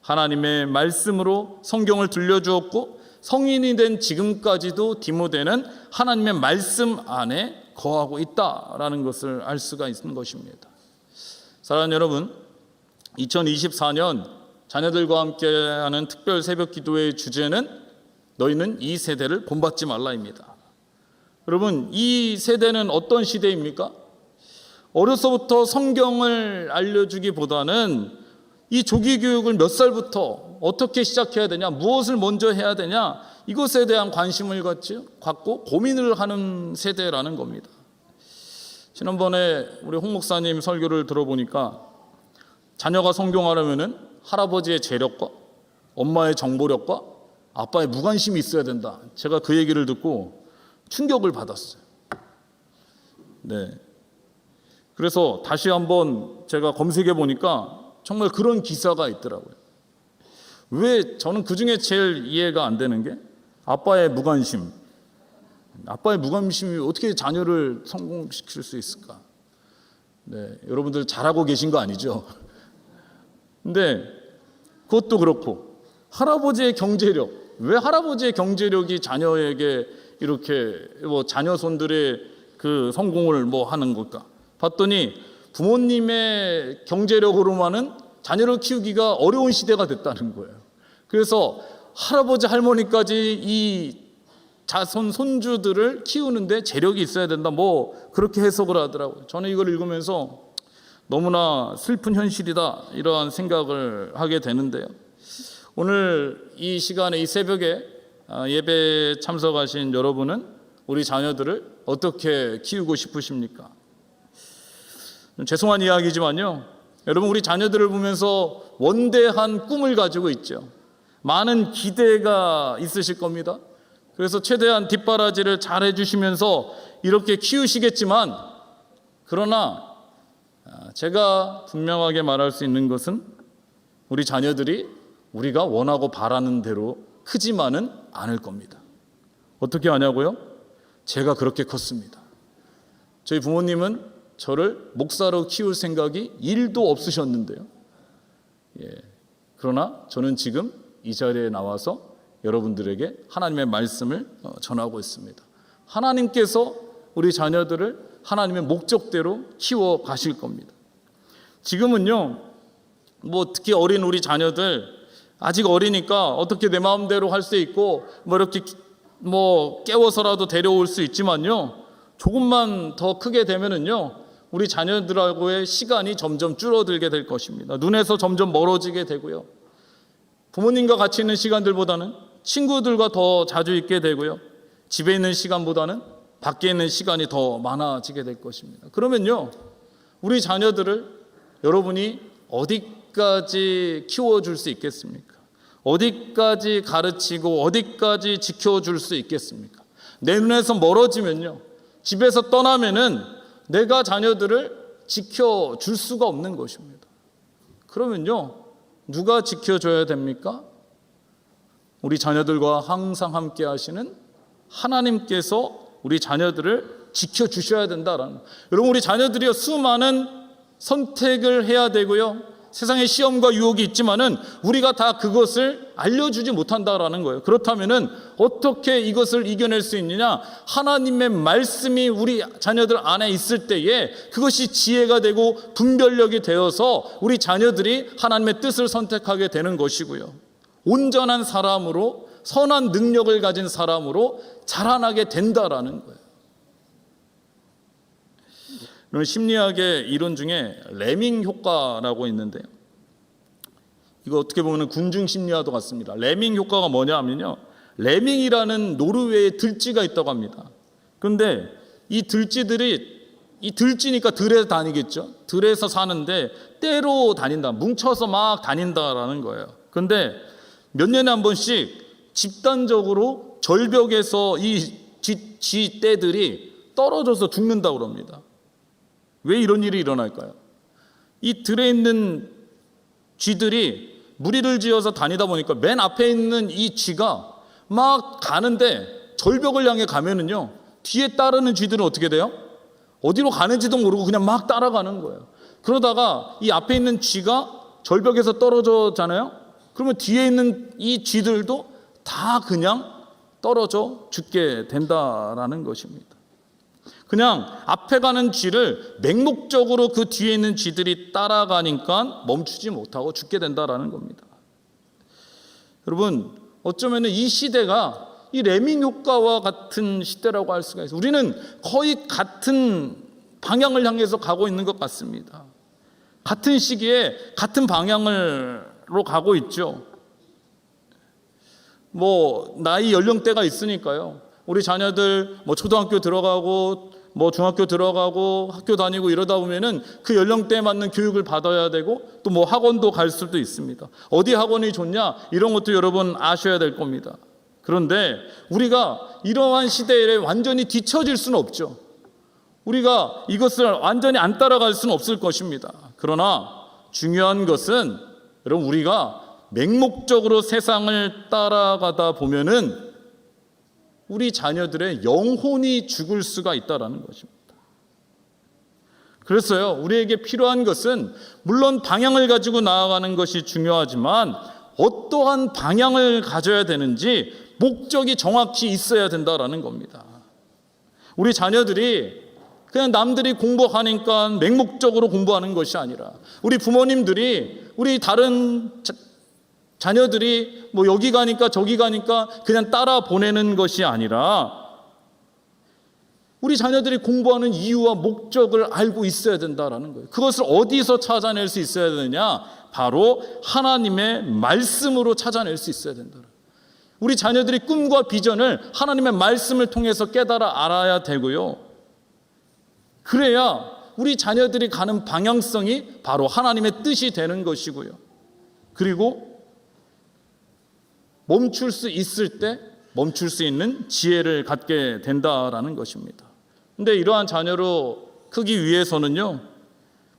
하나님의 말씀으로 성경을 들려주었고 성인이 된 지금까지도 디모데는 하나님의 말씀 안에 거하고 있다라는 것을 알 수가 있는 것입니다. 사랑하는 여러분, 2024년 자녀들과 함께하는 특별 새벽 기도의 주제는 너희는 이 세대를 본받지 말라입니다. 여러분, 이 세대는 어떤 시대입니까? 어려서부터 성경을 알려주기보다는 이 조기 교육을 몇 살부터 어떻게 시작해야 되냐, 무엇을 먼저 해야 되냐, 이것에 대한 관심을 갖고 고민을 하는 세대라는 겁니다. 지난번에 우리 홍 목사님 설교를 들어보니까 자녀가 성공하려면은 할아버지의 재력과 엄마의 정보력과 아빠의 무관심이 있어야 된다. 제가 그 얘기를 듣고 충격을 받았어요. 네. 그래서 다시 한번 제가 검색해 보니까 정말 그런 기사가 있더라고요. 왜 저는 그 중에 제일 이해가 안 되는 게 아빠의 무관심. 아빠의 무관심이 어떻게 자녀를 성공시킬 수 있을까? 네, 여러분들 잘하고 계신 거 아니죠? 근데 그것도 그렇고 할아버지의 경제력. 왜 할아버지의 경제력이 자녀에게 이렇게 뭐 자녀손들의 그 성공을 뭐 하는 걸까? 봤더니 부모님의 경제력으로만은 자녀를 키우기가 어려운 시대가 됐다는 거예요. 그래서 할아버지 할머니까지 이 자손 손주들을 키우는데 재력이 있어야 된다. 뭐 그렇게 해석을 하더라고요. 저는 이걸 읽으면서 너무나 슬픈 현실이다 이러한 생각을 하게 되는데요. 오늘 이 시간에 이 새벽에 예배에 참석하신 여러분은 우리 자녀들을 어떻게 키우고 싶으십니까? 죄송한 이야기지만요, 여러분 우리 자녀들을 보면서 원대한 꿈을 가지고 있죠. 많은 기대가 있으실 겁니다. 그래서 최대한 뒷바라지를 잘 해주시면서 이렇게 키우시겠지만, 그러나 제가 분명하게 말할 수 있는 것은 우리 자녀들이 우리가 원하고 바라는 대로 크지만은 않을 겁니다. 어떻게 하냐고요? 제가 그렇게 컸습니다. 저희 부모님은 저를 목사로 키울 생각이 1도 없으셨는데요. 그러나 저는 지금 이 자리에 나와서 여러분들에게 하나님의 말씀을 전하고 있습니다. 하나님께서 우리 자녀들을 하나님의 목적대로 키워 가실 겁니다. 지금은요, 뭐 특히 어린 우리 자녀들 아직 어리니까 어떻게 내 마음대로 할 수 있고 뭐 이렇게 뭐 깨워서라도 데려올 수 있지만요, 조금만 더 크게 되면은요, 우리 자녀들하고의 시간이 점점 줄어들게 될 것입니다. 눈에서 점점 멀어지게 되고요, 부모님과 같이 있는 시간들보다는 친구들과 더 자주 있게 되고요, 집에 있는 시간보다는 밖에 있는 시간이 더 많아지게 될 것입니다. 그러면요, 우리 자녀들을 여러분이 어디까지 키워줄 수 있겠습니까? 어디까지 가르치고 어디까지 지켜줄 수 있겠습니까? 내 눈에서 멀어지면요, 집에서 떠나면은 내가 자녀들을 지켜줄 수가 없는 것입니다. 그러면요, 누가 지켜줘야 됩니까? 우리 자녀들과 항상 함께 하시는 하나님께서 우리 자녀들을 지켜주셔야 된다라는. 여러분, 우리 자녀들이 수많은 선택을 해야 되고요, 세상에 시험과 유혹이 있지만은 우리가 다 그것을 알려주지 못한다라는 거예요. 그렇다면은 어떻게 이것을 이겨낼 수 있느냐? 하나님의 말씀이 우리 자녀들 안에 있을 때에 그것이 지혜가 되고 분별력이 되어서 우리 자녀들이 하나님의 뜻을 선택하게 되는 것이고요, 온전한 사람으로, 선한 능력을 가진 사람으로 자라나게 된다라는 거예요. 심리학의 이론 중에 레밍 효과라고 있는데요, 이거 어떻게 보면 군중 심리와도 같습니다. 레밍 효과가 뭐냐 하면요, 레밍이라는 노르웨이의 들쥐가 있다고 합니다. 그런데 이 들쥐니까 들에 다니겠죠. 들에서 사는데 떼로 다닌다, 뭉쳐서 막 다닌다라는 거예요. 그런데 몇 년에 한 번씩 집단적으로 절벽에서 이 쥐 떼들이 떨어져서 죽는다고 합니다. 왜 이런 일이 일어날까요? 이 들에 있는 쥐들이 무리를 지어서 다니다 보니까 맨 앞에 있는 이 쥐가 막 가는데 절벽을 향해 가면은요, 뒤에 따르는 쥐들은 어떻게 돼요? 어디로 가는지도 모르고 그냥 막 따라가는 거예요. 그러다가 이 앞에 있는 쥐가 절벽에서 떨어져잖아요. 그러면 뒤에 있는 이 쥐들도 다 그냥 떨어져 죽게 된다라는 것입니다. 그냥 앞에 가는 쥐를 맹목적으로 그 뒤에 있는 쥐들이 따라가니까 멈추지 못하고 죽게 된다라는 겁니다. 여러분, 어쩌면 이 시대가 이 레밍 효과와 같은 시대라고 할 수가 있어요. 우리는 거의 같은 방향을 향해서 가고 있는 것 같습니다. 같은 시기에 같은 방향으로 가고 있죠. 나이 연령대가 있으니까요. 우리 자녀들 초등학교 들어가고 중학교 들어가고 학교 다니고 이러다 보면은 그 연령대에 맞는 교육을 받아야 되고 또 학원도 갈 수도 있습니다. 어디 학원이 좋냐? 이런 것도 여러분 아셔야 될 겁니다. 그런데 우리가 이러한 시대에 완전히 뒤처질 수는 없죠. 우리가 이것을 완전히 안 따라갈 수는 없을 것입니다. 그러나 중요한 것은 여러분, 우리가 맹목적으로 세상을 따라가다 보면은 우리 자녀들의 영혼이 죽을 수가 있다라는 것입니다. 그래서요, 우리에게 필요한 것은 물론 방향을 가지고 나아가는 것이 중요하지만 어떠한 방향을 가져야 되는지 목적이 정확히 있어야 된다라는 겁니다. 우리 자녀들이 그냥 남들이 공부하니까 맹목적으로 공부하는 것이 아니라, 우리 부모님들이 우리 다른 자녀들이 여기 가니까 저기 가니까 그냥 따라 보내는 것이 아니라 우리 자녀들이 공부하는 이유와 목적을 알고 있어야 된다라는 거예요. 그것을 어디서 찾아낼 수 있어야 되느냐? 바로 하나님의 말씀으로 찾아낼 수 있어야 된다. 우리 자녀들이 꿈과 비전을 하나님의 말씀을 통해서 깨달아 알아야 되고요. 그래야 우리 자녀들이 가는 방향성이 바로 하나님의 뜻이 되는 것이고요. 그리고 멈출 수 있을 때 멈출 수 있는 지혜를 갖게 된다라는 것입니다. 근데 이러한 자녀로 크기 위해서는요,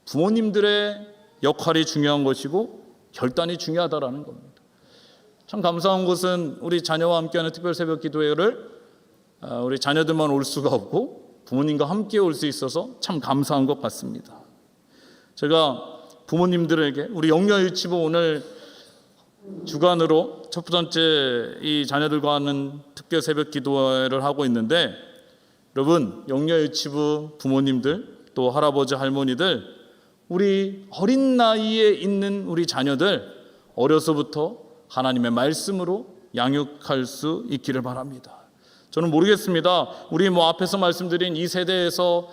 부모님들의 역할이 중요한 것이고 결단이 중요하다라는 겁니다. 참 감사한 것은 우리 자녀와 함께하는 특별 새벽 기도회를 우리 자녀들만 올 수가 없고 부모님과 함께 올 수 있어서 참 감사한 것 같습니다. 제가 부모님들에게 우리 영녀유치부 오늘 주간으로 첫 번째 이 자녀들과 하는 특별 새벽 기도회를 하고 있는데, 여러분, 영녀유치부 부모님들 또 할아버지 할머니들, 우리 어린 나이에 있는 우리 자녀들 어려서부터 하나님의 말씀으로 양육할 수 있기를 바랍니다. 저는 모르겠습니다. 우리 앞에서 말씀드린 이 세대에서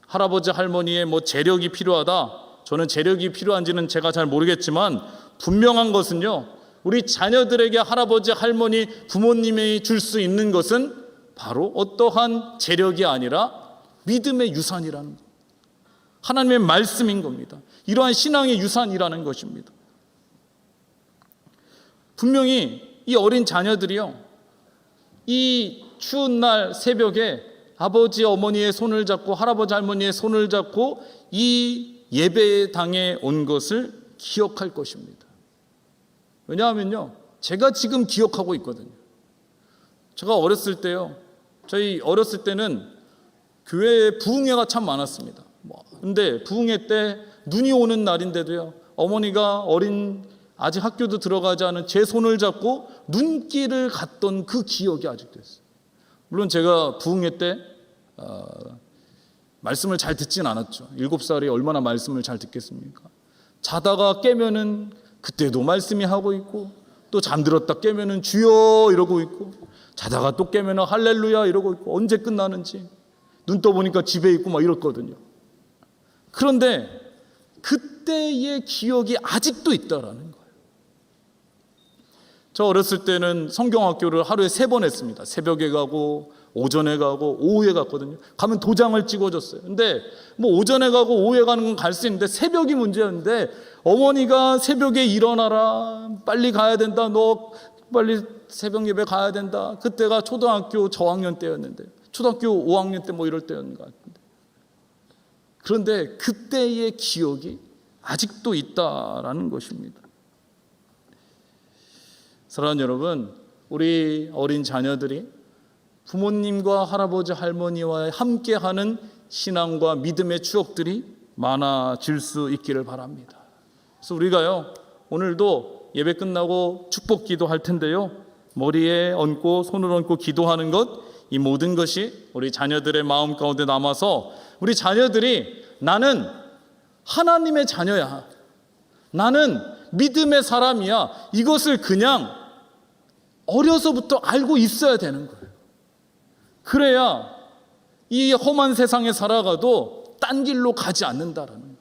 할아버지 할머니의 재력이 필요하다, 저는 재력이 필요한지는 제가 잘 모르겠지만 분명한 것은요, 우리 자녀들에게 할아버지 할머니 부모님이 줄 수 있는 것은 바로 어떠한 재력이 아니라 믿음의 유산이라는 것, 하나님의 말씀인 겁니다. 이러한 신앙의 유산이라는 것입니다. 분명히 이 어린 자녀들이요, 이 추운 날 새벽에 아버지 어머니의 손을 잡고 할아버지 할머니의 손을 잡고 이 예배당에 온 것을 기억할 것입니다. 왜냐하면요, 제가 지금 기억하고 있거든요. 제가 어렸을 때요, 저희 어렸을 때는 교회에 부흥회가 참 많았습니다. 근데 부흥회 때 눈이 오는 날인데도요, 어머니가 아직 학교도 들어가지 않은 제 손을 잡고 눈길을 갔던 그 기억이 아직도 있어요. 물론 제가 부흥회 때 말씀을 잘 듣진 않았죠. 7살이 얼마나 말씀을 잘 듣겠습니까? 자다가 깨면은 그때도 말씀이 하고 있고, 또 잠들었다 깨면은 주여 이러고 있고, 자다가 또 깨면은 할렐루야 이러고 있고, 언제 끝나는지 눈 떠보니까 집에 있고 막 이렇거든요. 그런데 그때의 기억이 아직도 있다라는 거예요. 저 어렸을 때는 성경학교를 하루에 3번 했습니다. 새벽에 가고 오전에 가고 오후에 갔거든요. 가면 도장을 찍어줬어요. 근데 뭐 오전에 가고 오후에 가는 건 갈 수 있는데 새벽이 문제였는데 어머니가 새벽에 일어나라, 빨리 가야 된다, 너 빨리 새벽 예배 가야 된다. 그때가 초등학교 저학년 때였는데, 초등학교 5학년 때 뭐 이럴 때였는 것 같은데, 그런데 그때의 기억이 아직도 있다라는 것입니다. 사랑하는 여러분, 우리 어린 자녀들이 부모님과 할아버지 할머니와 함께하는 신앙과 믿음의 추억들이 많아질 수 있기를 바랍니다. 그래서 우리가요, 오늘도 예배 끝나고 축복기도 할 텐데요, 머리에 얹고 손을 얹고 기도하는 것, 이 모든 것이 우리 자녀들의 마음 가운데 남아서 우리 자녀들이 나는 하나님의 자녀야, 나는 믿음의 사람이야, 이것을 그냥 어려서부터 알고 있어야 되는 거예요. 그래야 이 험한 세상에 살아가도 딴 길로 가지 않는다라는 거예요.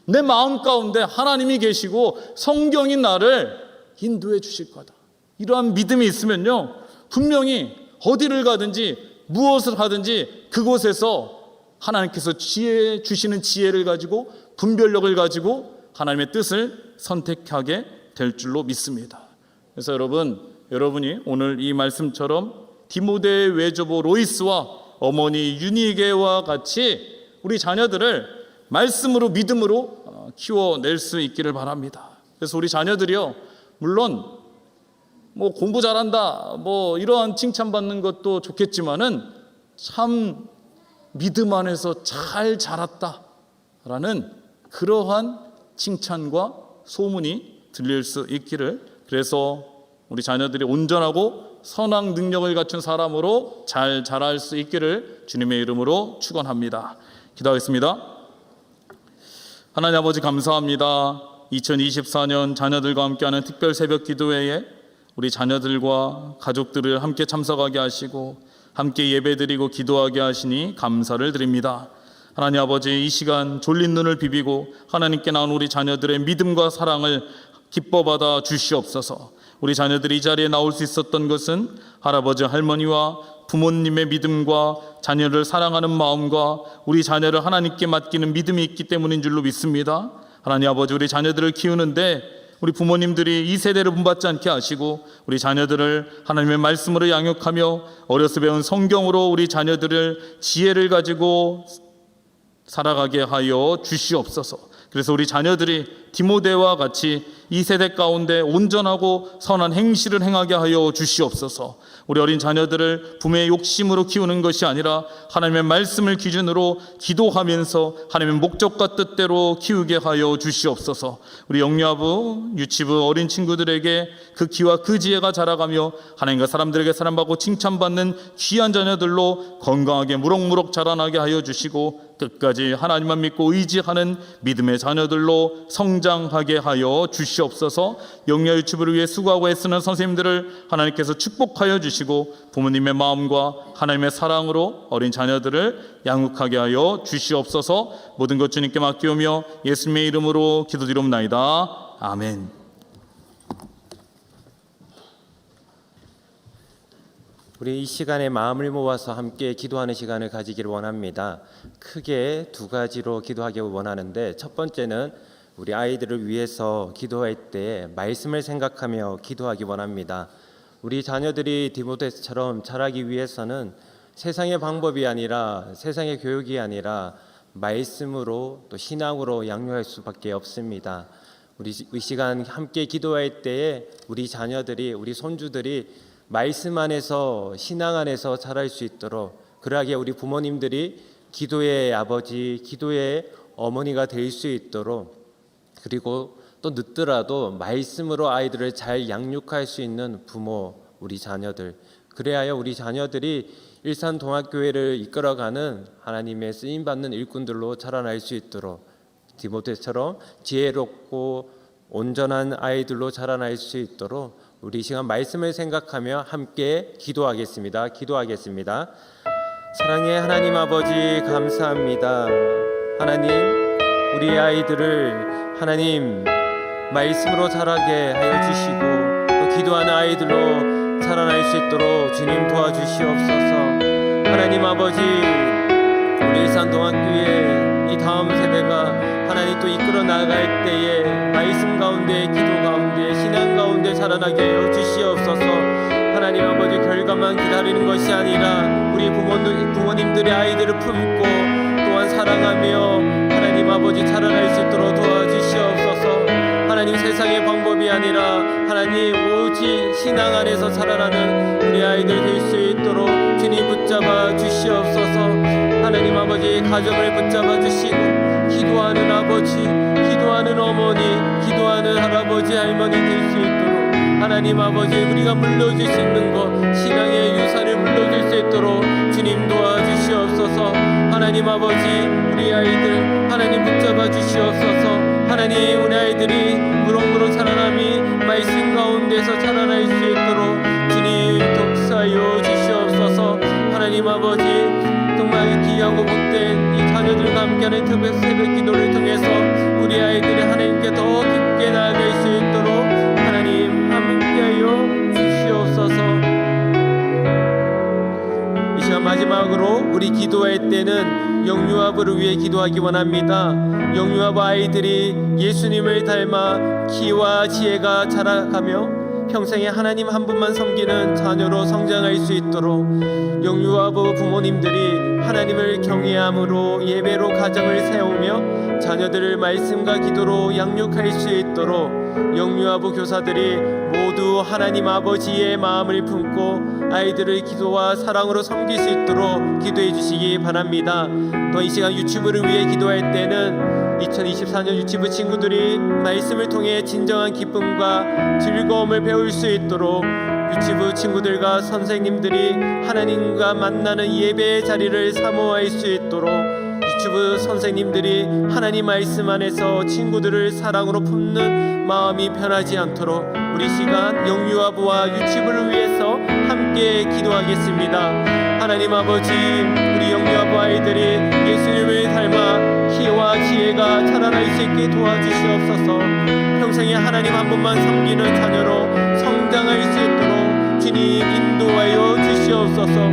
내 마음 가운데 하나님이 계시고 성경이 나를 인도해 주실 거다, 이러한 믿음이 있으면요, 분명히 어디를 가든지 무엇을 하든지 그곳에서 하나님께서 지혜 주시는 지혜를 가지고 분별력을 가지고 하나님의 뜻을 선택하게 될 줄로 믿습니다. 그래서 여러분이 오늘 이 말씀처럼 디모데의 외조부 로이스와 어머니 유니게와 같이 우리 자녀들을 말씀으로 믿음으로 키워낼 수 있기를 바랍니다. 그래서 우리 자녀들이요, 물론 뭐 공부 잘한다, 뭐 이러한 칭찬받는 것도 좋겠지만은 참 믿음 안에서 잘 자랐다라는 그러한 칭찬과 소문이 들릴 수 있기를, 그래서 우리 자녀들이 온전하고 선한 능력을 갖춘 사람으로 잘 자랄 수 있기를 주님의 이름으로 축원합니다. 기도하겠습니다. 하나님 아버지, 감사합니다. 2024년 자녀들과 함께하는 특별 새벽 기도회에 우리 자녀들과 가족들을 함께 참석하게 하시고 함께 예배드리고 기도하게 하시니 감사를 드립니다. 하나님 아버지, 이 시간 졸린 눈을 비비고 하나님께 나온 우리 자녀들의 믿음과 사랑을 기뻐받아 주시옵소서. 우리 자녀들이 이 자리에 나올 수 있었던 것은 할아버지 할머니와 부모님의 믿음과 자녀를 사랑하는 마음과 우리 자녀를 하나님께 맡기는 믿음이 있기 때문인 줄로 믿습니다. 하나님 아버지, 우리 자녀들을 키우는데 우리 부모님들이 이 세대를 본받지 않게 하시고 우리 자녀들을 하나님의 말씀으로 양육하며 어려서 배운 성경으로 우리 자녀들을 지혜를 가지고 살아가게 하여 주시옵소서. 그래서 우리 자녀들이 디모데와 같이 이 세대 가운데 온전하고 선한 행실을 행하게 하여 주시옵소서. 우리 어린 자녀들을 부모의 욕심으로 키우는 것이 아니라 하나님의 말씀을 기준으로 기도하면서 하나님의 목적과 뜻대로 키우게 하여 주시옵소서. 우리 영유아부, 유치부 어린 친구들에게 그 기와 그 지혜가 자라가며 하나님과 사람들에게 사랑받고 칭찬받는 귀한 자녀들로 건강하게 무럭무럭 자라나게 하여 주시고 끝까지 하나님만 믿고 의지하는 믿음의 자녀들로 성장하게 하여 주시옵소서. 영유아 유치부를 위해 수고하고 애쓰는 선생님들을 하나님께서 축복하여 주시고 부모님의 마음과 하나님의 사랑으로 어린 자녀들을 양육하게 하여 주시옵소서. 모든 것 주님께 맡기오며 예수님의 이름으로 기도드리옵나이다. 아멘. 우리 이 시간에 마음을 모아서 함께 기도하는 시간을 가지기를 원합니다. 크게 두 가지로 기도하기 원하는데, 첫 번째는 우리 아이들을 위해서 기도할 때 말씀을 생각하며 기도하기 원합니다. 우리 자녀들이 디모데처럼 자라기 위해서는 세상의 방법이 아니라, 세상의 교육이 아니라 말씀으로 또 신앙으로 양육할 수밖에 없습니다. 우리 이 시간 함께 기도할 때에 우리 자녀들이, 우리 손주들이 말씀 안에서, 신앙 안에서 자랄 수 있도록, 그러하게 우리 부모님들이 기도의 아버지, 기도의 어머니가 될 수 있도록, 그리고 또 늦더라도 말씀으로 아이들을 잘 양육할 수 있는 부모, 우리 자녀들, 그래야 우리 자녀들이 일산동학교회를 이끌어가는 하나님의 쓰임받는 일꾼들로 자라날 수 있도록, 디모데처럼 지혜롭고 온전한 아이들로 자라날 수 있도록 우리 이 시간 말씀을 생각하며 함께 기도하겠습니다. 사랑의 하나님 아버지, 감사합니다. 하나님, 우리 아이들을 하나님 말씀으로 자라게 하여 주시고 또 기도하는 아이들로 자라날 수 있도록 주님 도와주시옵소서. 하나님 아버지, 우리 일산동학교의 이 다음 세대가 하나님 또 이끌어 나갈 때에 말씀 가운데, 기도 가운데, 신앙 가운데 자라나게 하여 주시옵소서. 하나님 아버지, 결과만 기다리는 것이 아니라 우리 부모님들의 아이들을 품고 또한 사랑하며 하나님 아버지 자라날 수 있도록 도와주시옵소서. 하나님, 세상의 방법이 아니라 하나님 오직 신앙 안에서 자라나는 우리 아이들 될 수 있도록 주님 붙잡아 주시옵소서. 하나님 아버지, 가정을 붙잡아 주시고 기도하는 아버지, 기도하는 어머니, 기도하는 할아버지, 할머니 될 수 있도록 하나님 아버지, 우리가 물려줄 수 있는 것, 신앙의 유산을 물려줄 수 있도록 주님 도와주시옵소서. 하나님 아버지, 우리 아이들 하나님 붙잡아 주시옵소서. 하나님, 우리 아이들이 무럭무럭 자라남이 말씀 가운데서 자라날 수 있도록 주님 독사하여 주시옵소서. 하나님 아버지, 정말 귀하고 복된 이 자녀들과 함께하는 특별 새벽 기도를 통해서 우리 아이들이 하나님께 더 깊게 나아갈 수 있도록 하나님 함께하여 주시옵소서. 이 시간 마지막으로 우리 기도할 때는 영유아부를 위해 기도하기 원합니다. 영유아부 아이들이 예수님을 닮아 키와 지혜가 자라가며 평생에 하나님 한 분만 섬기는 자녀로 성장할 수 있도록 영유아부 부모님들이 하나님을 경외함으로 예배로 가정을 세우며 자녀들을 말씀과 기도로 양육할 수 있도록 영유아부 교사들이 모두 하나님 아버지의 마음을 품고 아이들을 기도와 사랑으로 섬길 수 있도록 기도해 주시기 바랍니다. 또 이 시간 유치부를 위해 기도할 때는 2024년 유치부 친구들이 말씀을 통해 진정한 기쁨과 즐거움을 배울 수 있도록 유치부 친구들과 선생님들이 하나님과 만나는 예배의 자리를 사모할 수 있도록 유치부 선생님들이 하나님 말씀 안에서 친구들을 사랑으로 품는 마음이 변하지 않도록 우리 시간 영유아부와 유치부를 위해서 함께 기도하겠습니다. 하나님 아버지, 우리 영유아부 아이들이 예수님을 닮아 키와 지혜가 자라날 수 있게 도와주시옵소서. 평생에 하나님 한 분만 섬기는 자녀로 성장할 수 있도록 주님 인도하여 주시옵소서.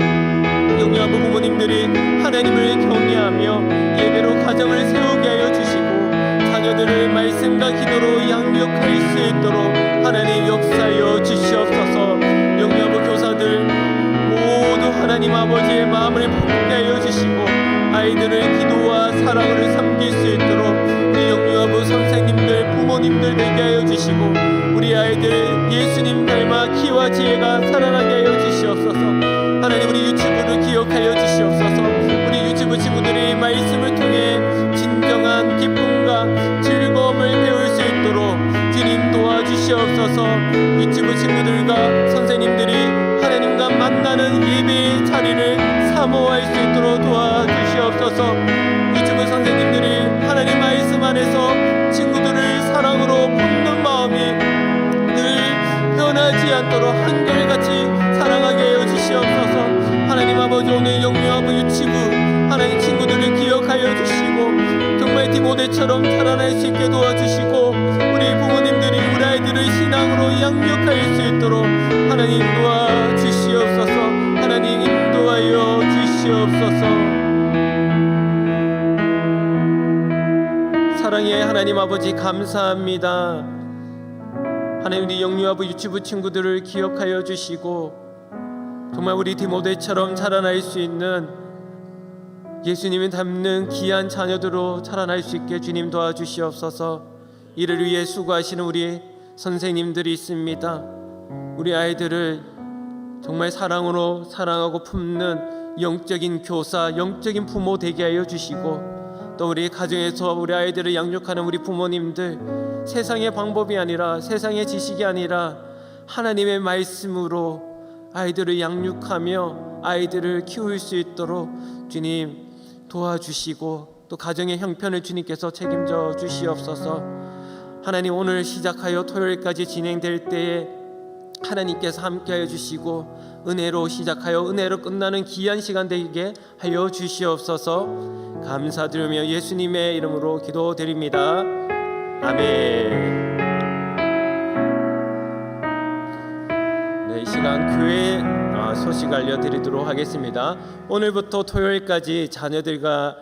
영유아부 부모님들이 하나님을 경외하며 예배로 가정을 세우게 하여 주시고 자녀들을 말씀과 기도로 양육할 수 있도록 하나님 역사하여 주시옵소서. 영유아부 교사들 모두 하나님 아버지의 마음을 품게 하여 주시고 아이들을 기도와 사랑으로 섬길 수 있도록 우리 영유아부 선생님들, 부모님들 되게 하여 주시고 우리 아이들 예수님 닮아 키와 지혜가 살아나게 하여 주시옵소서. 하나님, 우리 유치부를 기억하여 주시옵소서. 우리 유치부 친구들이 말씀을 통해 진정한 기쁨과 즐거움을 배울 수 있도록 주님 도와주시옵소서. 유치부 친구들과 선생님들이 하나님과 만나는 예배의 자리를 사모할 수 있도록 도와주시옵소서. 유치부 선생님들이 하나님 말씀 안에서 친구들을 사랑으로 품는 마음이 늘 변하지 않도록 한결같이 사랑하게 하여 주시옵소서. 하나님 아버지, 오늘 영유아부 유치부 하나님 친구들을 기억하여 주시고 정말 디모데처럼 자라날 수 있게 도와주시고 우리 부모님들이 우리 아이들을 신앙으로 양육할 수 있도록 하나님 도와주시옵소서. 하나님 인도하여 주시옵소서. 사랑의 하나님 아버지, 감사합니다. 하나님, 우리 영유아부 유치부 친구들을 기억하여 주시고 정말 우리 디모데처럼 자라날 수 있는 예수님을 닮는 귀한 자녀들로 자라날 수 있게 주님 도와주시옵소서. 이를 위해 수고하시는 우리 선생님들이 있습니다. 우리 아이들을 정말 사랑으로 사랑하고 품는 영적인 교사, 영적인 부모 되게 하여 주시고 또 우리 가정에서 우리 아이들을 양육하는 우리 부모님들 세상의 방법이 아니라 세상의 지식이 아니라 하나님의 말씀으로 아이들을 양육하며 아이들을 키울 수 있도록 주님 도와주시고 또 가정의 형편을 주님께서 책임져 주시옵소서. 하나님, 오늘 시작하여 토요일까지 진행될 때에 하나님께서 함께하여 주시고 은혜로 시작하여 은혜로 끝나는 귀한 시간 되게 하여 주시옵소서. 감사드리며 예수님의 이름으로 기도드립니다. 아멘. 이 시간 교회 소식 알려드리도록 하겠습니다. 오늘부터 토요일까지 자녀들과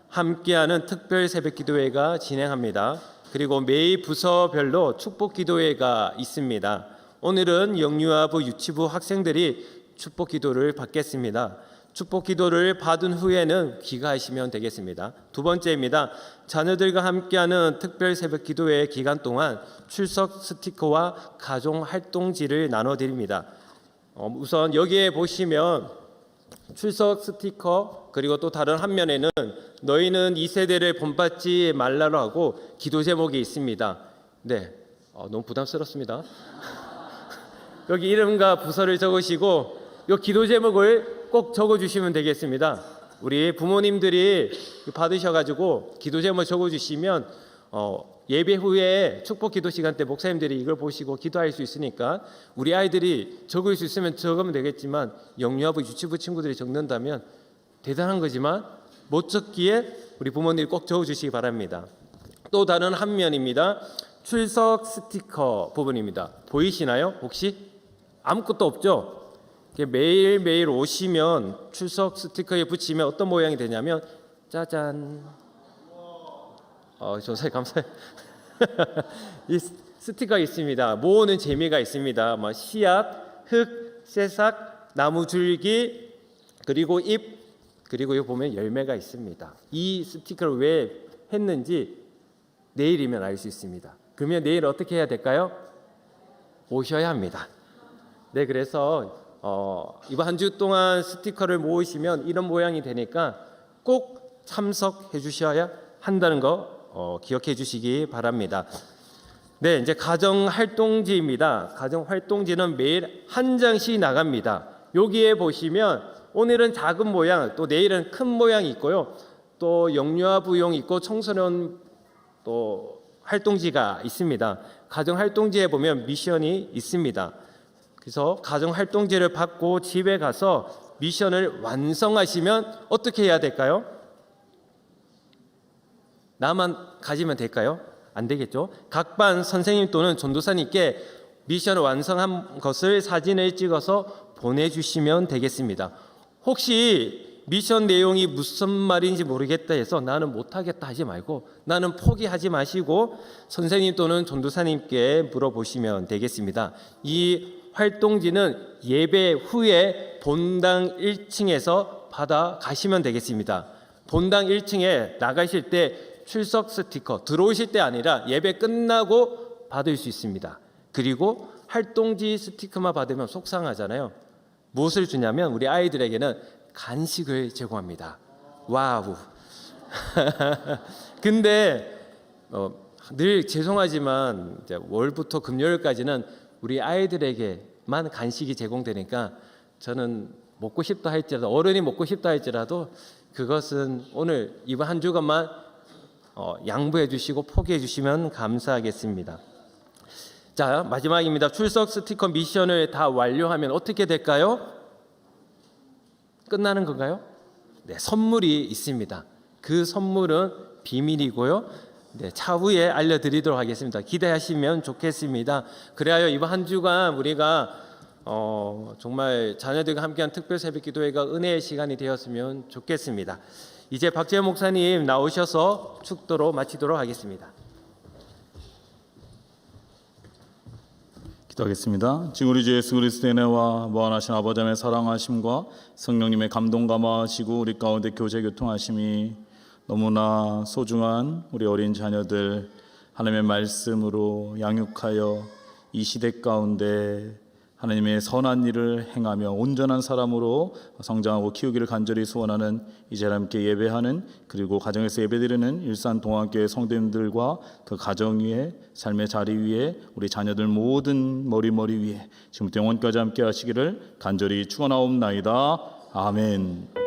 함께하는 특별 새벽기도회가 진행합니다. 그리고 매일 부서별로 축복기도회가 있습니다. 오늘은 영유아부 유치부 학생들이 축복기도를 받겠습니다. 축복기도를 받은 후에는 귀가하시면 되겠습니다. 두 번째입니다. 자녀들과 함께하는 특별 새벽기도회 기간 동안 출석 스티커와 가정 활동지를 나눠드립니다. 우선 여기에 보시면 출석 스티커 그리고 또 다른 한 면에는 너희는 이 세대를 본받지 말라고 기도 제목이 있습니다. 네, 너무 부담스럽습니다. 여기 이름과 부서를 적으시고 이 기도 제목을 꼭 적어주시면 되겠습니다. 우리 부모님들이 받으셔가지고 기도 제목 적어주시면 예배 후에 축복 기도 시간 때 목사님들이 이걸 보시고 기도할 수 있으니까 우리 아이들이 적을 수 있으면 적으면 되겠지만 영유아부 유치부 친구들이 적는다면 대단한 거지만 못 적기에 우리 부모님이 꼭 적어주시기 바랍니다. 또 다른 한 면입니다. 출석 스티커 부분입니다. 보이시나요? 혹시? 아무것도 없죠? 매일매일 오시면 출석 스티커에 붙이면 어떤 모양이 되냐면 짜잔. 조사에 감사해요. 이 스티커가 있습니다. 모으는 재미가 있습니다. 씨앗, 흙, 새싹, 나무 줄기, 그리고 잎, 그리고 여기 보면 열매가 있습니다. 이 스티커를 왜 했는지 내일이면 알 수 있습니다. 그러면 내일 어떻게 해야 될까요? 오셔야 합니다. 네, 그래서 이번 한 주 동안 스티커를 모으시면 이런 모양이 되니까 꼭 참석해 주셔야 한다는 거 기억해 주시기 바랍니다. 네, 이제 가정 활동지입니다. 가정 활동지는 매일 한 장씩 나갑니다. 여기에 보시면 오늘은 작은 모양, 또 내일은 큰 모양이 있고요. 또 영유아부용 있고 청소년 또 활동지가 있습니다. 가정 활동지에 보면 미션이 있습니다. 그래서 가정 활동지를 받고 집에 가서 미션을 완성하시면 어떻게 해야 될까요? 나만 가지면 될까요? 안 되겠죠. 각 반 선생님 또는 전도사님께 미션을 완성한 것을 사진을 찍어서 보내주시면 되겠습니다. 혹시 미션 내용이 무슨 말인지 모르겠다 해서 나는 못하겠다 하지 말고 나는 포기하지 마시고 선생님 또는 전도사님께 물어보시면 되겠습니다. 이 활동지는 예배 후에 본당 1층에서 받아 가시면 되겠습니다. 본당 1층에 나가실 때 출석 스티커 들어오실 때 아니라 예배 끝나고 받을 수 있습니다. 그리고 활동지 스티커만 받으면 속상하잖아요. 무엇을 주냐면 우리 아이들에게는 간식을 제공합니다. 와우. 근데 늘 죄송하지만 이제 월부터 금요일까지는 우리 아이들에게만 간식이 제공되니까 저는 먹고 싶다 할지라도 어른이 먹고 싶다 할지라도 그것은 오늘 이번 한 주간만 양보해 주시고 포기해 주시면 감사하겠습니다. 자, 마지막입니다. 출석 스티커 미션을 다 완료하면 어떻게 될까요? 끝나는 건가요? 네, 선물이 있습니다. 그 선물은 비밀이고요. 네, 차후에 알려드리도록 하겠습니다. 기대하시면 좋겠습니다. 그래야 이번 한 주간 우리가 정말 자녀들과 함께한 특별 새벽기도회가 은혜의 시간이 되었으면 좋겠습니다. 이제 박재현 목사님 나오셔서 축도로 마치도록 하겠습니다. 기도하겠습니다. 지금 우리 주 예수 그리스도의 은혜와 무한하신 아버지 하나님의 사랑하심과 성령님의 감동 감화하시고 우리 가운데 교제 교통하심이 너무나 소중한 우리 어린 자녀들 하나님의 말씀으로 양육하여 이 시대 가운데 하나님의 선한 일을 행하며 온전한 사람으로 성장하고 키우기를 간절히 소원하는 이제 함께 예배하는 그리고 가정에서 예배드리는 일산동안교회 성도님들과 그 가정 위에 삶의 자리 위에 우리 자녀들 모든 머리 위에 지금부터 영원까지 함께 하시기를 간절히 축원하옵나이다. 아멘.